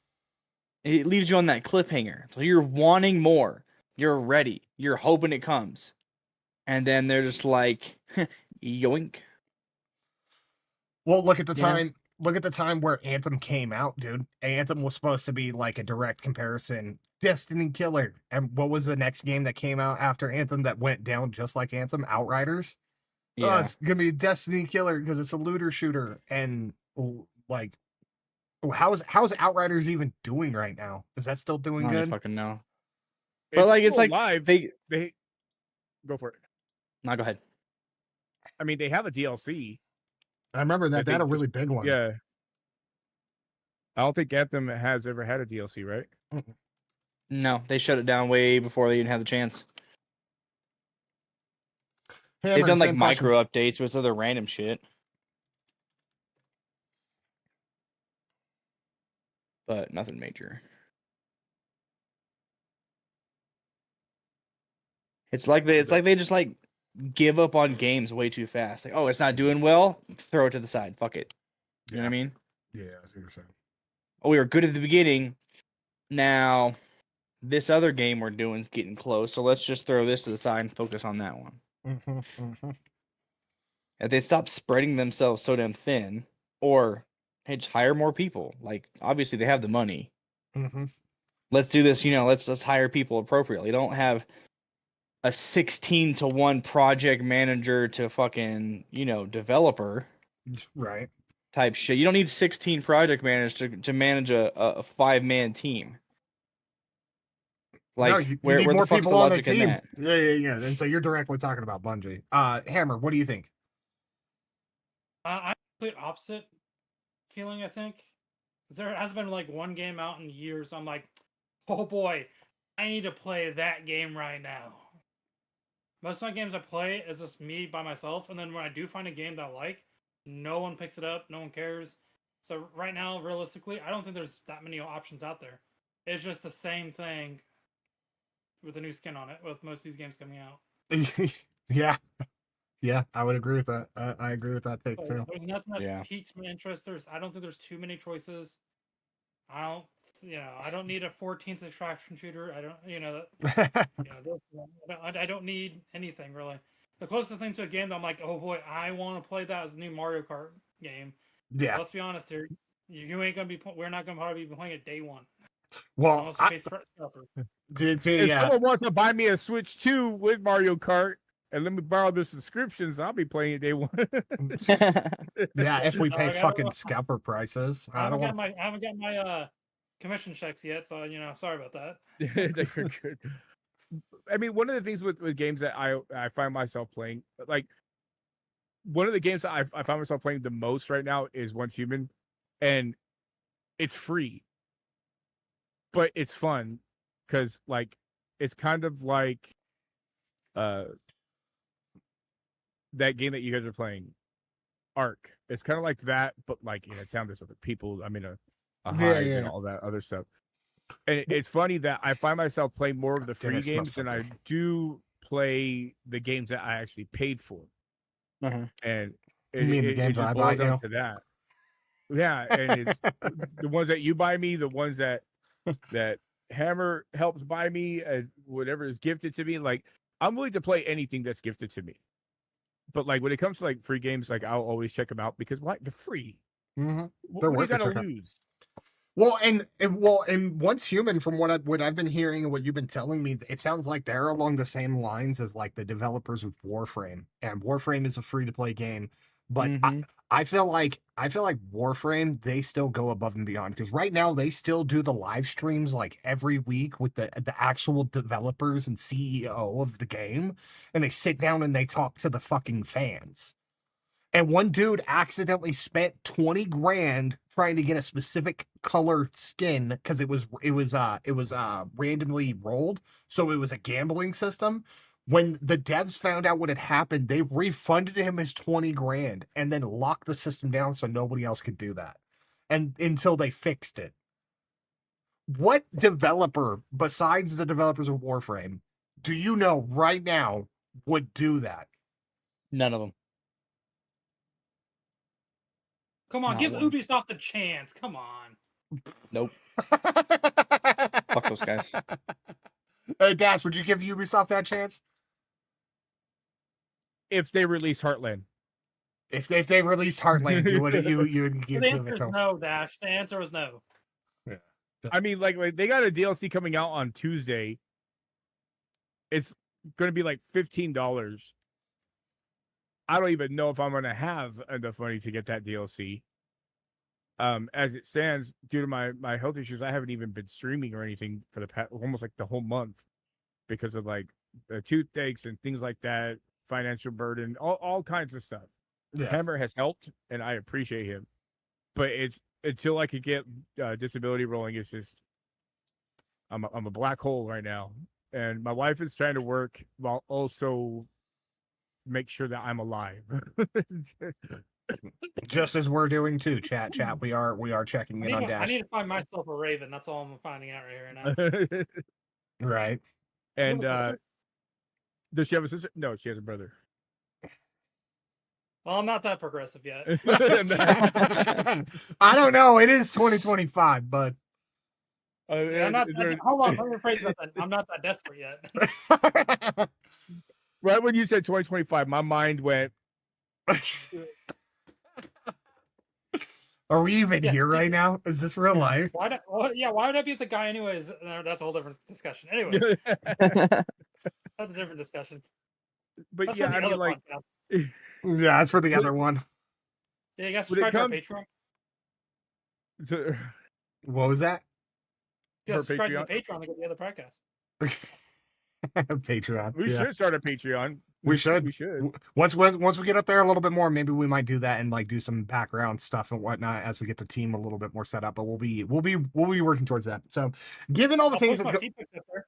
it leaves you on that cliffhanger. So you're wanting more. You're ready. You're hoping it comes. And then they're just like, yoink. Well, look at the Yeah. time. Look at the time where Anthem came out, dude. Anthem was supposed to be like a direct comparison. Destiny Killer. And what was the next game that came out after Anthem that went down just like Anthem? Outriders. Oh, Yeah. it's gonna be Destiny Killer because it's a looter shooter. And like, how's Outriders even doing right now? Is that still doing I don't good? fucking know. But like it's still like live. they They go for it. no, go ahead. I mean, they have a DLC. I remember that. I They had a think really big one. Yeah. I don't think Anthem has ever had a DLC, right? No, they shut it down way before they even had the chance. Hammer, They've done like same question. micro updates with other random shit. But nothing major. It's like they just like give up on games way too fast. Like, oh, it's not doing well, throw it to the side. Fuck it. You know what I mean? Yeah, I see what you're saying. Oh, we were good at the beginning. Now this other game we're doing is getting close, so let's just throw this to the side and focus on that one. If they stop spreading themselves so damn thin, or hey, just hire more people. Like obviously they have the money. Let's do this. Let's hire people appropriately. Don't have a 16-to-1 project manager to fucking developer Right. type shit. You don't need 16 project managers to manage a 5-man team. Like No, you where need the more fuck's people the on the logic in team. that? Yeah. And so you're directly talking about Bungie. Hammer, what do you think? I'm complete opposite feeling, I think. 'Cause there has been like one game out in years. I'm like, oh boy, I need to play that game right now. Most of my games I play is just me by myself, and then when I do find a game that I like, no one picks it up, no one cares. So right now, realistically, I don't think there's that many options out there. It's just the same thing with a new skin on it, with most of these games coming out. Yeah, I would agree with that. I agree with that take So too. there's nothing that Yeah. piques my interest. I don't think there's too many choices. I don't need a 14th extraction shooter. I don't need anything really. The closest thing to a game that I'm like, oh boy, I want to play that is a new Mario Kart game. Yeah. Let's be honest here. You ain't gonna be. We're not gonna probably be playing it day one. Well, Unless we pay scalper. If yeah. someone wants to buy me a Switch 2 with Mario Kart and let me borrow their subscriptions, I'll be playing it day one. Yeah, if we pay I fucking gotta- scalper prices. I I don't haven't want. got my commission checks yet, so sorry about that. You're good. I mean, one of the things with games that I find myself playing, like one of the games that I find myself playing the most right now is Once Human, and it's free, but it's fun because like it's kind of like that game that you guys are playing, Ark. It's kind of like that, but like it sounds with other people. I mean, a hive and all that other stuff. And it's funny that I find myself playing more of the free Dennis games must than I have do play the games that I actually paid for, Uh-huh. and You mean the it games just I buy boils down you? to that. Yeah, and it's the ones that you buy me, the ones that Hammer helps buy me, and whatever is gifted to me. Like, I'm willing to play anything that's gifted to me. But like when it comes to like free games, like I'll always check them out because why? They're free. Mm-hmm. What They're do you worth it, gotta check out. lose? Well, and once human, from what I've been hearing and what you've been telling me, it sounds like they're along the same lines as like the developers of Warframe, and Warframe is a free to play game, but Mhm. I feel like Warframe, they still go above and beyond, because right now they still do the live streams like every week with the actual developers and CEO of the game, and they sit down and they talk to the fucking fans. And one dude accidentally spent 20 grand trying to get a specific color skin because it was randomly rolled, so it was a gambling system. When the devs found out what had happened, they refunded him his 20 grand and then locked the system down so nobody else could do that. And until they fixed it. What developer besides the developers of Warframe do you know right now would do that? None of them. Come on, Not give one. Ubisoft a chance. Come on. Nope. Fuck those guys. Hey, Dash, would you give Ubisoft that chance? If they release Heartland, If they released Heartland, you would give The it answer is to them. no, Dash. The answer is no. I mean, like they got a DLC coming out on Tuesday. It's going to be like $15. I don't even know if I'm going to have enough money to get that DLC. As it stands, due to my health issues, I haven't even been streaming or anything for the past almost like the whole month because of like the toothaches and things like that, financial burden, all kinds of stuff. Yeah. Hammer has helped, and I appreciate him. But it's until I could get disability rolling, it's just I'm a black hole right now, and my wife is trying to work while also make sure that I'm alive. Just as we're doing too, chat. We are checking in on I Dash. need to find myself a Raven. That's all I'm finding out right here now. Right. And You have a sister? does she have a sister? No, she has a brother. Well, I'm not that progressive yet. I don't know. It is 2025, but I'm not hold on, let me rephrase that then. I'm not that desperate yet. Right when you said 2025, my mind went. Are we even Yeah. here right now? Is this real life? Why would I be with the guy anyways? That's a whole different discussion. Anyways, that's a different discussion. But That's yeah, for the I mean, other like, podcast. Yeah, that's for the other one. Yeah, you guys when it subscribe to our comes- Patreon. so, What was that? You guys her subscribe to the Patreon to get the other podcast. Patreon. we yeah. should start a Patreon. We should. We should. Once we get up there a little bit more, maybe we might do that and like do some background stuff and whatnot as we get the team a little bit more set up. But we'll be working towards that. So, given all the I'll things post that my feed pics up there.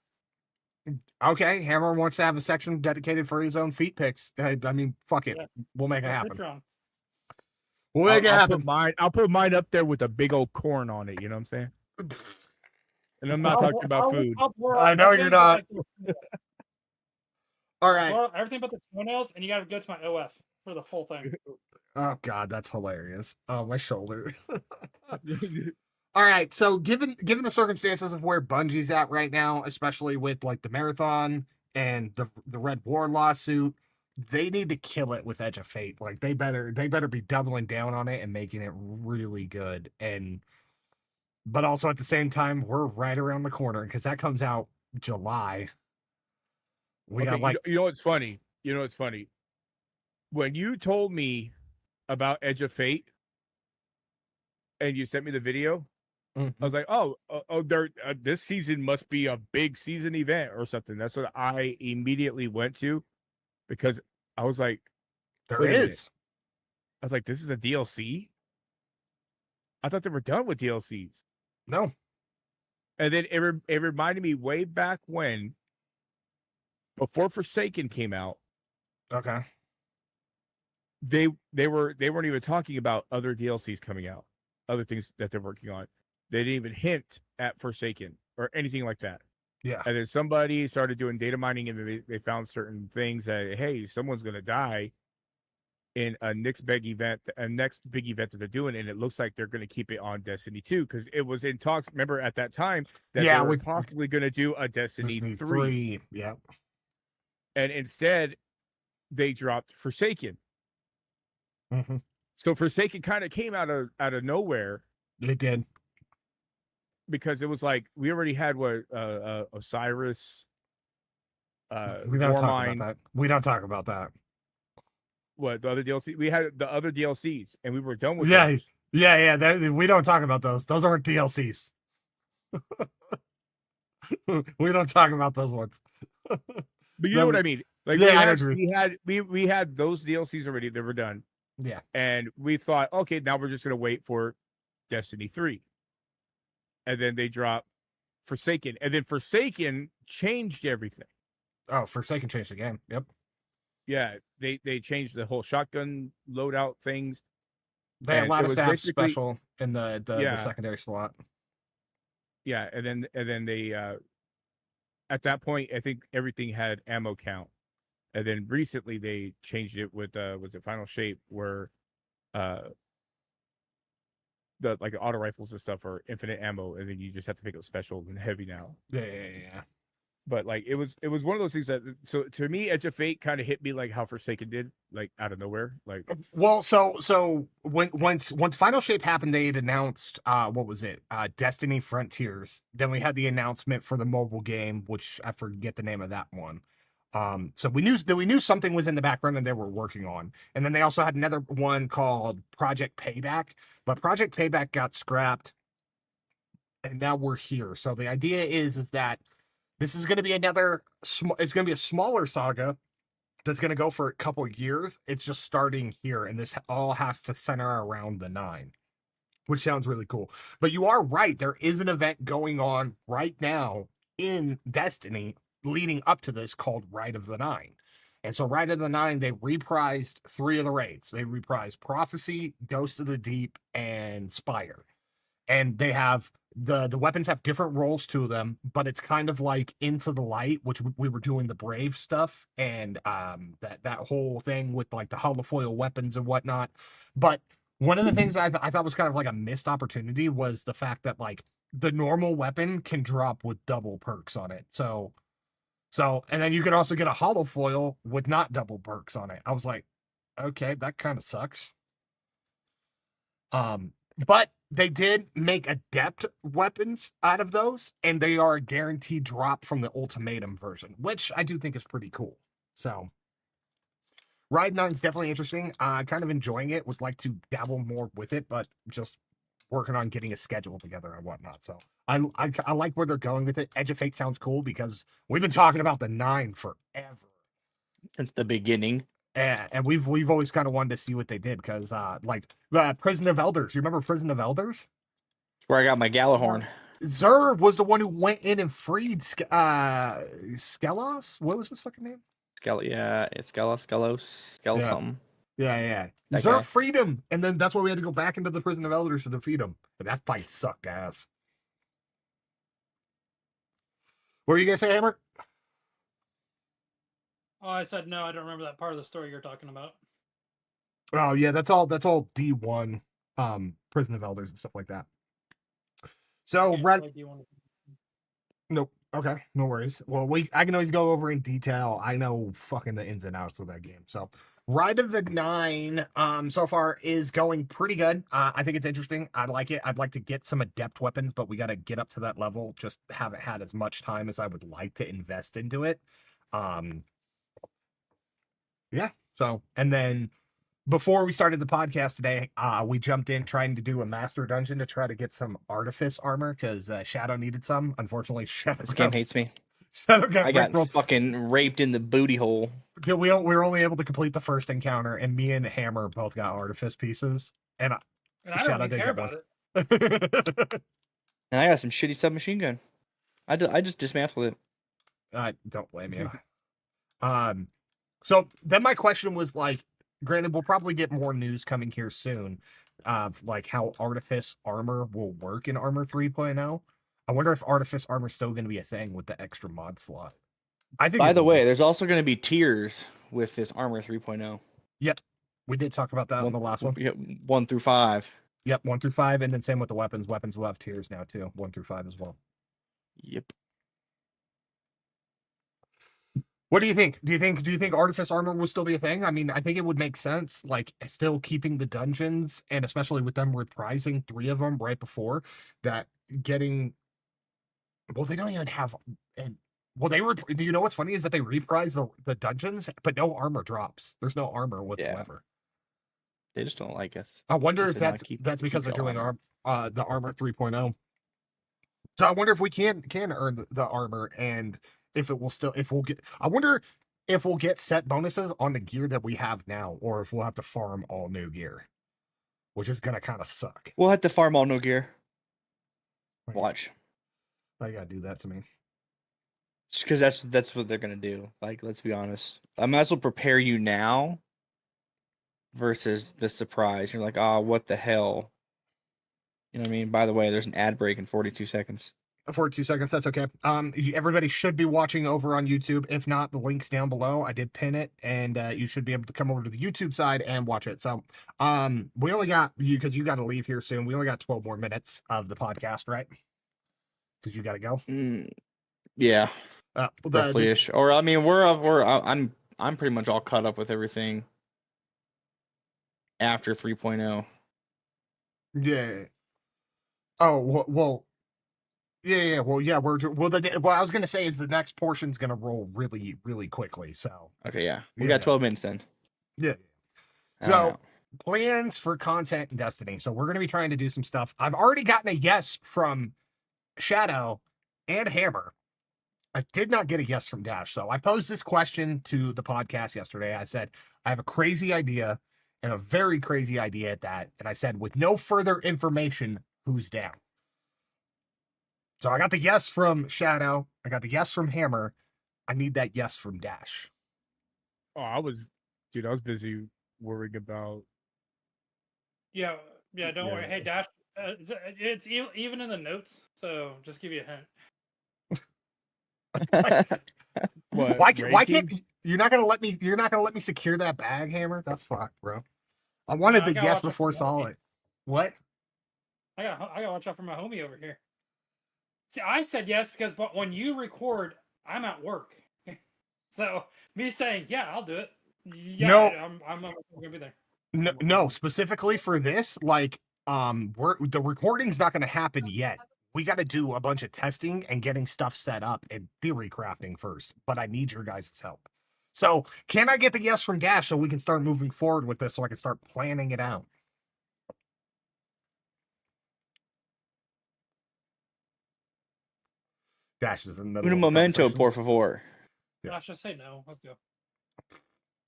okay, Hammer wants to have a section dedicated for his own feet picks. I mean, fuck it, Yeah. we'll make it On happen. Patreon. We'll make it happen. I'll put mine up there with a big old corn on it. You know what I'm saying? And I'm not talking about food. I know you're not. All right. Well, everything but the toenails, and you got to go to my OF for the full thing. Oh God, that's hilarious. Oh, my shoulder. All right. So given the circumstances of where Bungie's at right now, especially with like the marathon and the Red War lawsuit, they need to kill it with Edge of Fate. Like they better be doubling down on it and making it really good. But also at the same time, we're right around the corner because that comes out July. We Okay, got like you know what's funny? You know what's funny? When you told me about Edge of Fate and you sent me the video, I was like, there. This season must be a big season event or something. That's what I immediately went to because I was like, there wait a minute. is. I was like, this is a DLC? I thought they were done with DLCs. No. And then it reminded me way back when, before Forsaken came out, Okay. they weren't even talking about other DLCs coming out, other things that they're working on. They didn't even hint at Forsaken or anything like that. Yeah. And then somebody started doing data mining, and they found certain things that, hey, someone's gonna die in a next big event that they're doing, and it looks like they're gonna keep it on Destiny 2 because it was in talks. Remember at that time that Yeah, they were with possibly gonna do a Destiny 3, Yeah. and instead they dropped Forsaken. Hmm. So Forsaken kind of came out of nowhere It did. because it was like we already had Osiris, We don't talk Warmind, about that. We don't talk about that. what the other DLC. We had the other DLCs, and we were done with Yeah, those. yeah. We don't talk about those. Those aren't DLCs. We don't talk about those ones. But you know what I mean? Like Yeah, I know what you we had those DLCs already. They were done, Yeah. and we thought, okay, now we're just gonna wait for Destiny 3, and then they dropped Forsaken, and then Forsaken changed everything. Oh, Forsaken changed the game. Yep. Yeah, they changed the whole shotgun loadout things. They And allowed it us was to have basically- special in the Yeah. secondary slot. Yeah, and then they at that point I think everything had ammo count. And then recently they changed it with was it Final Shape where the like auto rifles and stuff are infinite ammo, and then you just have to pick up special and heavy now. Yeah. But like it was one of those things that, so to me, Edge of Fate kind of hit me like how Forsaken did, like out of nowhere. Like, Well, so once Final Shape happened, they had announced what was it? Destiny Frontiers. Then we had the announcement for the mobile game, which I forget the name of that one. So we knew something was in the background and they were working on. And then they also had another one called Project Payback, but Project Payback got scrapped. And now we're here. So the idea is that this is going to be it's going to be a smaller saga that's going to go for a couple of years. It's just starting here, and this all has to center around the 9, which sounds really cool. But you are right. There is an event going on right now in Destiny leading up to this called Rite of the 9. And so Rite of the 9, they reprised 3 of the raids. They reprised Prophecy, Ghost of the Deep, and Spire. And they have the weapons have different roles to them, but it's kind of like Into the Light, which we were doing the Brave stuff, and that whole thing with like the holofoil weapons and whatnot. But one of the things I thought was kind of like a missed opportunity was the fact that like the normal weapon can drop with double perks on it. So and then you can also get a holofoil with not double perks on it. I was like, okay, that kind of sucks. But they did make adept weapons out of those, and they are a guaranteed drop from the ultimatum version, which I do think is pretty cool. So Ride 9 is definitely interesting. Kind of enjoying it. Would like to dabble more with it, but just working on getting a schedule together and whatnot. So I like where they're going with it. Edge of Fate sounds cool because we've been talking about the 9 forever. Since the beginning. And we've always kind of wanted to see what they did because Prison of Elders. You remember Prison of Elders? Where I got my Galahorn. Zerg was the one who went in and freed Skelos. What was his fucking name? Skelos, Yeah. something. Yeah. That Zerg guy. freed him, and then that's why we had to go back into the Prison of Elders to defeat him. But that fight sucked ass. What were you gonna say, Hammer? Oh, I said no. I don't remember that part of the story you're talking about. Oh yeah, that's all D1 Prison of Elders and stuff like that. So Can't Red play D1. Nope. Okay, no worries. Well, I can always go over in detail. I know fucking the ins and outs of that game. So Ride of the 9 so far is going pretty good. I think it's interesting. I like it. I'd like to get some adept weapons, but we got to get up to that level. Just haven't had as much time as I would like to invest into it. Yeah. So, and then before we started the podcast today, we jumped in trying to do a master dungeon to try to get some artifice armor because Shadow needed some. Unfortunately, Shadow This game hates me. Shadow got I got rickrolled. fucking raped in the booty hole. Dude, we were only able to complete the first encounter, and me and Hammer both got artifice pieces. And And I Shadow don't even did care get about one. it. And I got some shitty submachine gun. I just dismantled it. I don't blame you. So then my question was like, granted, we'll probably get more news coming here soon of like how artifice armor will work in Armor 3.0. I wonder if Artifice Armor's still going to be a thing with the extra mod slot. I think. By it the will way, be. there's also going to be tiers with this Armor 3.0. Yep, we did talk about that in the last one. 1 through 5. Yep, 1 through 5, and then same with the weapons. Weapons will have tiers now too, 1 through 5 as well. Yep. What do you think? Do you think Artifice Armor will still be a thing? I mean, I think it would make sense, like still keeping the dungeons, and especially with them reprising 3 of them right before that, getting. Well, they don't even have, and well, do you know what's funny is that they reprise the dungeons, but no armor drops. There's no armor whatsoever. They just don't like us. I wonder They if said, "No, keep because they're doing going." the Armor 3.0. So I wonder if we can earn the armor, and if it will still, if we'll get. I wonder if we'll get set bonuses on the gear that we have now, or if we'll have to farm all new gear, which is gonna kind of suck. We'll have to farm all no gear. Like, Watch. I gotta do that to me. Because that's what they're gonna do. Like, let's be honest. I might as well prepare you now versus the surprise. You're like, oh, what the hell? You know what I mean? By the way, there's an ad break in 42 seconds. 42 seconds. That's okay. Everybody should be watching over on YouTube. If not, the link's down below. I did pin it, and you should be able to come over to the YouTube side and watch it. So, we only got you because you got to leave here soon. We only got 12 more minutes of the podcast, right? Because you got to go. Yeah, The, roughly-ish. Or I mean, I'm pretty much all caught up with everything after 3.0. yeah. Oh well. Yeah. Well, yeah. What I was gonna say is the next portion's gonna roll really, really quickly. So. Okay, yeah, we Yeah. got 12 minutes then. Yeah. I don't know. So plans for content in Destiny. So we're gonna be trying to do some stuff. I've already gotten a yes from Shadow and Hammer. I did not get a yes from Dash. So I posed this question to the podcast yesterday. I said, I have a crazy idea, and a very crazy idea at that. And I said, with no further information, who's down? So I got the yes from Shadow. I got the yes from Hammer. I need that yes from Dash. Oh, I was busy worrying about. Yeah, don't worry. Yeah. Hey, Dash, it's even in the notes, so just give you a hint. What? Why can't ranking? you're not gonna let me secure that bag, Hammer? That's fucked, bro. I wanted I the gotta yes watch out before for saw Marky. it. What? I gotta watch out for my homie over here. See, I said yes because when you record, I'm at work. So me saying yeah, I'll do it. Yeah, No. I'm gonna be there. No, specifically for this, like, the recording's not gonna happen yet. We got to do a bunch of testing and getting stuff set up and theory crafting first. But I need your guys' help. So, can I get the yes from Dash so we can start moving forward with this, so I can start planning it out? Dash is in the middle Un of the momento, conversation. por favor. Yeah. I should say no. Let's go.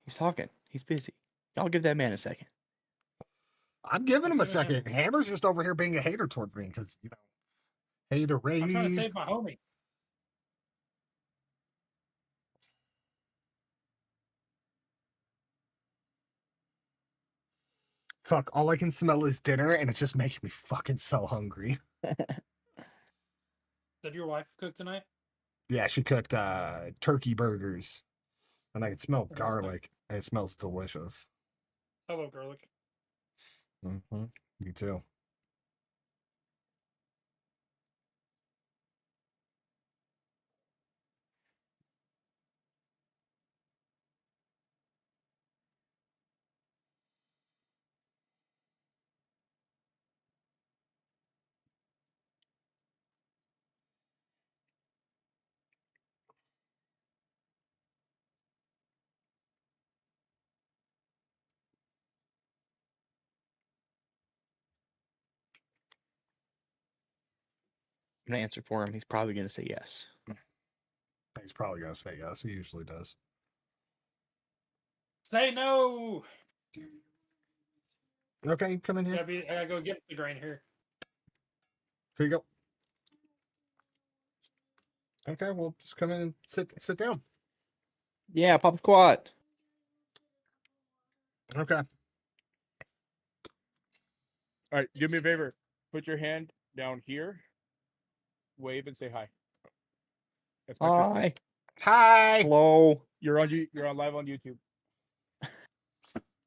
He's talking. He's busy. Y'all give that man a second. I'm giving him a Let's give it second. Hammer's just over here being a hater towards me because, hater raid. I'm trying to save my homie. Fuck, all I can smell is dinner, and it's just making me fucking so hungry. Did your wife cook tonight? Yeah, she cooked turkey burgers, and I can smell Nice. garlic, and it smells delicious. I love garlic. Mm-hmm. Me too. I'm gonna answer for him. He's probably gonna say yes. He's probably gonna say yes. He usually does. Say no. Okay, come in here. I gotta go get the grain here. Here you go. Okay, well, just come in and sit down. Yeah, Pop Squat. Okay. All right, do me a favor. Put your hand down here. wave and say hi. That's my sister. Hi. Hi. Hello. You're on live on YouTube.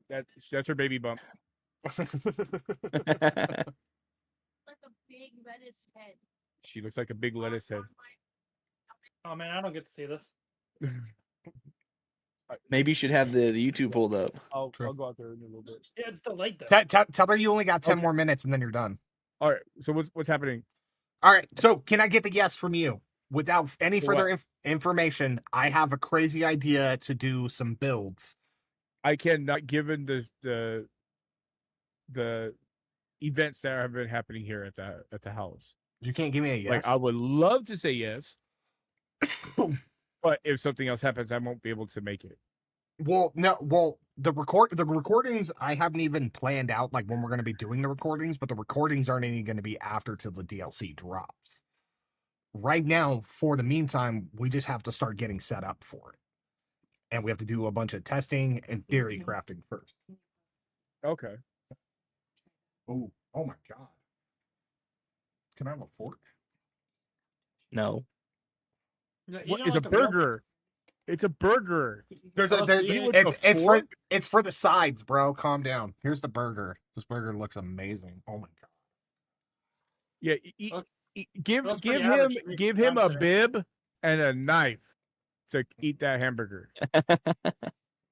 That's her baby bump. Like a big lettuce head. She looks like a big lettuce head. Oh man, I don't get to see this. Maybe you should have the YouTube pulled up. I'll True. go out there in a little bit. Yeah, it's delayed though. Tell her you only got 10 Okay. more minutes and then you're done. All right. So what's happening? All right. So can I get the yes from you? Without any For further information, I have a crazy idea to do some builds. I cannot, given the events that have been happening here at the house. You can't give me a yes. Like I would love to say yes, but if something else happens, I won't be able to make it. Well, no. Well, the recordings I haven't even planned out like when we're going to be doing the recordings, but the recordings aren't even going to be after till the DLC drops. Right now, for the meantime, we just have to start getting set up for it, and we have to do a bunch of testing and theory crafting first. Okay. Oh my god! Can I have a fork? No. You What know, is like a real- burger? It's a burger. There's Oh, so you eat with it's for the sides, bro. Calm down. Here's the burger. This burger looks amazing. Oh my god. Yeah. Look- Give looks give pretty him average for give me him a today. bib and a knife to eat that hamburger.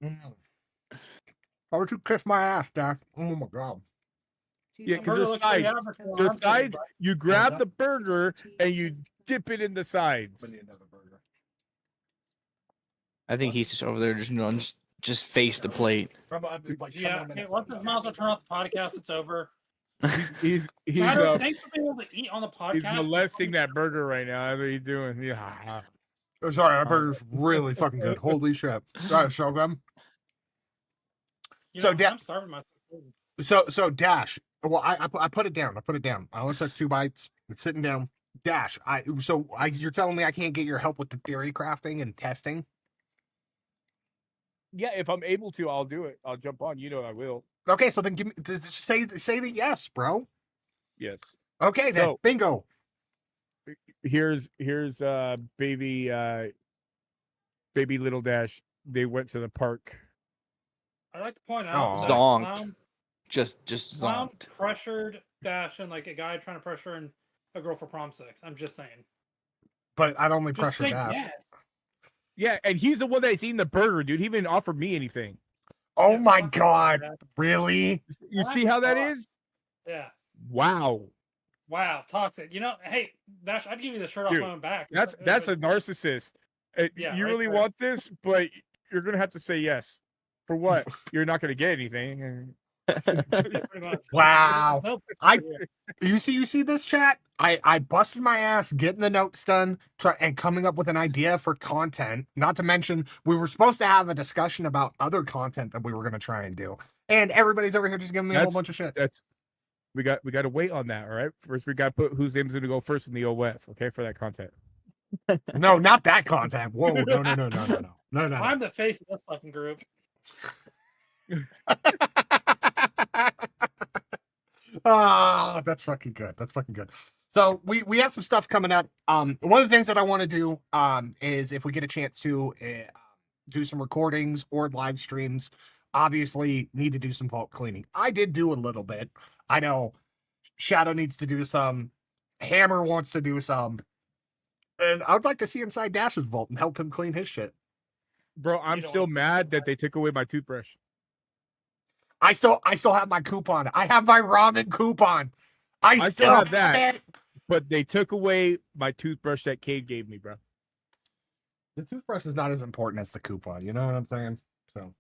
How would you kiss my ass, Doc? Oh my god. Yeah, Burger 'cause there's looks pretty sides. average for what The I'm saying, sides, bro. you grab the burger and you dip it in the sides. I think he's just over there just face the plate. Yeah, okay, once this mouse will turn off the podcast, it's over. He's Tyler, thanks for being able to eat on the he's podcast. molesting that burger right now. That's what he's doing. Yeah. Oh, sorry, that burger's really fucking good. Holy shit. Gotta show them. You So, know, Dan- I'm starving myself. So Dash. Well, I put it down. I only took 2 bites. It's sitting down. Dash. You're telling me I can't get your help with the theory crafting and testing? Yeah, if I'm able to, I'll do it. I'll jump on. You know I will. Okay, so then give me say the yes, bro. Yes. Okay, then So- bingo. Here's baby little Dash. They went to the park. I'd like to point Aw. out that Zonked. Clown, Just Clown zonked. pressured Dash and like a guy trying to pressure in a girl for prom sex. I'm just saying. But I'd only Just pressure say that. yes. Yeah, and he's the one that's eating the burger, dude. He didn't offer me anything. Oh Yeah, my fuck god. that. Really? You My see how that God. is? Yeah. Wow. Wow, toxic. You know, hey, Dash, I'd give you the shirt off Dude, my own back. That's a narcissist. Yeah, You right really there. want this, but you're gonna have to say yes. For what? You're not gonna get anything. pretty much. Wow. Nope. I you see this chat? I busted my ass getting the notes done and coming up with an idea for content. Not to mention we were supposed to have a discussion about other content that we were gonna try and do. And everybody's over here just giving me a whole That's- bunch of shit. That's we got to wait on that. All right. First, we got to put whose name's gonna go first in the OF. Okay, for that content. No, not that content. Whoa, no. I'm the face of this fucking group. Ah, that's fucking good. So we have some stuff coming up. One of the things that I want to do is if we get a chance to do some recordings or live streams, obviously need to do some vault cleaning. I did do a little bit. I know Shadow needs to do some. Hammer wants to do some. And I would like to see inside Dash's vault and help him clean his shit. Bro, I'm don't still want- mad that they took away my toothbrush. I still have my coupon. I have my ramen coupon. I still have that. But they took away my toothbrush that Cade gave me, bro. The toothbrush is not as important as the coupon. You know what I'm saying? So,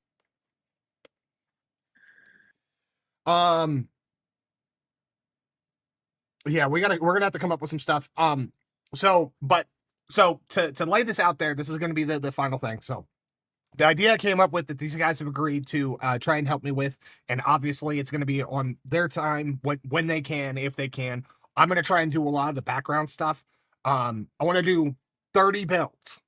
yeah, we're gonna have to come up with some stuff. So to lay this out there, this is gonna be the final thing. So, the idea I came up with that these guys have agreed to try and help me with, and obviously it's gonna be on their time when they can, if they can. I'm gonna try and do a lot of the background stuff. I want to do 30 builds.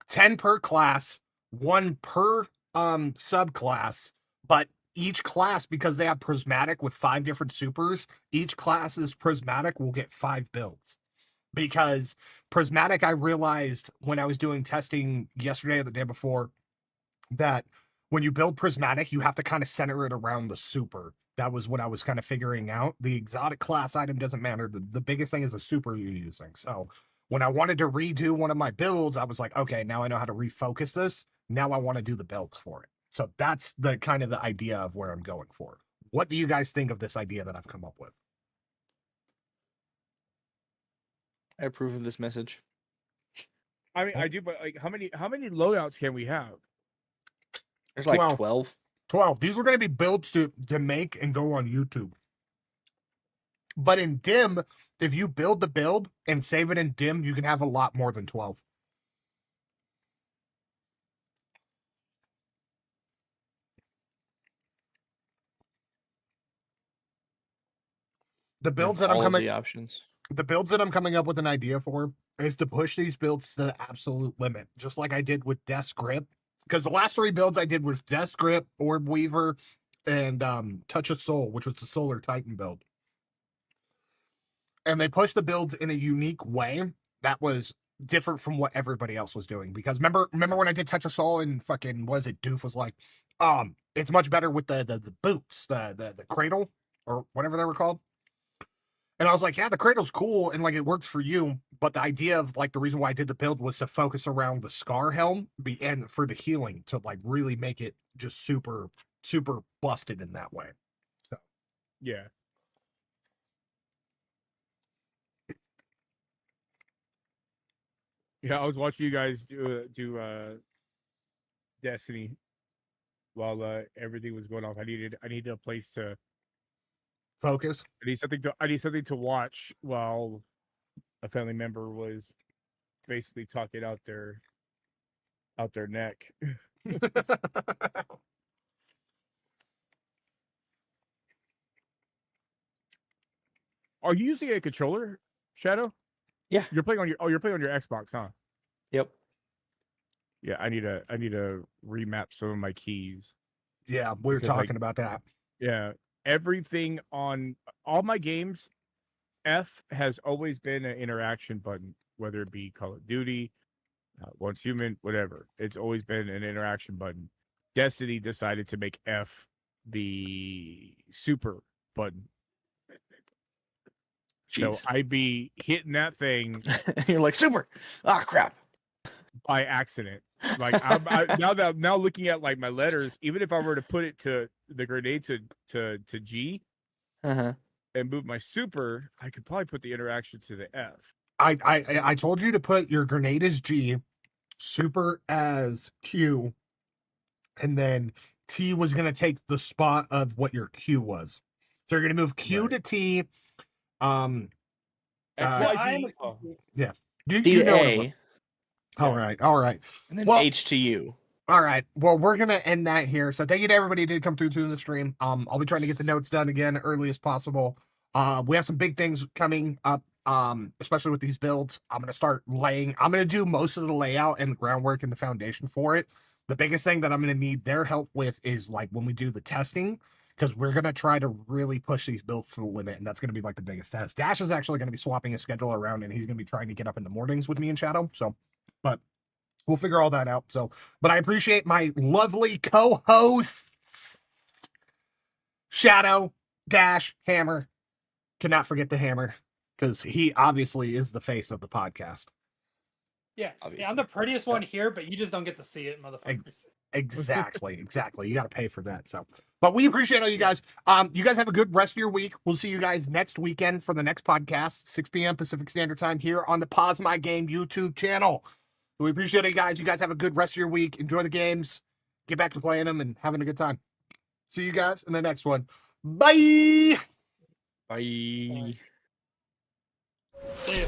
10 per class, 1 per subclass, but each class, because they have prismatic with 5 different supers, each class's prismatic will get 5 builds. because Prismatic, I realized when I was doing testing yesterday or the day before that when you build Prismatic, you have to kind of center it around the super. That was what I was kind of figuring out. The exotic class item doesn't matter. The biggest thing is the super you're using. So when I wanted to redo one of my builds, I was like, okay, now I know how to refocus this. Now I want to do the builds for it. So that's the kind of the idea of where I'm going for. What do you guys think of this idea that I've come up with? I approve of this message. I mean, I do, but like, how many loadouts can we have? There's like 12. 12. 12. These are going to be builds to make and go on YouTube. But in Dim, if you build the build and save it in Dim, you can have a lot more than 12. The builds that I'm All of coming the options. the builds that I'm coming up with an idea for is to push these builds to the absolute limit, just like I did with Death Grip. Because the last 3 builds I did was Death Grip, Orb Weaver, and Touch of Soul, which was the Solar Titan build. And they pushed the builds in a unique way that was different from what everybody else was doing. Because remember when I did Touch of Soul and fucking Doof was like, it's much better with the boots, the cradle or whatever they were called. And I was like, yeah, the cradle's cool and like it works for you, but the idea of like the reason why I did the build was to focus around the Scar Helm and for the healing to like really make it just super busted in that way. So Yeah. Yeah, I was watching you guys do Destiny while everything was going off. I needed a place to focus. I need something to watch while a family member was basically talking out their neck. Are you using a controller, Shadow? Yeah. You're playing on your Xbox, huh? Yep. Yeah, I need to remap some of my keys. Yeah, we were Because, like, talking about that. Yeah, everything on all my games, F has always been an interaction button, whether it be Call of Duty, Once Human, whatever. It's always been an interaction button. Destiny decided to make F the super button. So Jeez. I'd be hitting that thing You're like, super. Ah, crap. by accident. Like now looking at like my letters, even if I were to put it to the grenade to G Uh-huh. and move my super, I could probably put the interaction to the F. I told you to put your grenade as G, super as Q, and then T was gonna take the spot of what your Q was. So you're gonna move Q Right. to T. XYZ. You D know to what A, it was. All right. and then Well- H to U. All right. Well, we're gonna end that here. So thank you to everybody who did come through to the stream. I'll be trying to get the notes done again early as possible. We have some big things coming up, especially with these builds. I'm gonna do most of the layout and the groundwork and the foundation for it. The biggest thing that I'm gonna need their help with is like when we do the testing, because we're gonna try to really push these builds to the limit, and that's gonna be like the biggest test. Dash is actually gonna be swapping his schedule around, and he's gonna be trying to get up in the mornings with me and Shadow. So, but we'll figure all that out. So, but I appreciate my lovely co-hosts, Shadow, Dash, Hammer. Cannot forget the Hammer, because he obviously is the face of the podcast. Yeah, Obviously. I'm the prettiest one here, but you just don't get to see it, motherfuckers. Exactly. You got to pay for that. So, but we appreciate all you guys. You guys have a good rest of your week. We'll see you guys next weekend for the next podcast, 6 p.m. Pacific Standard Time here on the Pause My Game YouTube channel. We appreciate it, guys. You guys have a good rest of your week. Enjoy the games. Get back to playing them and having a good time. See you guys in the next one. Bye. Bye. See ya.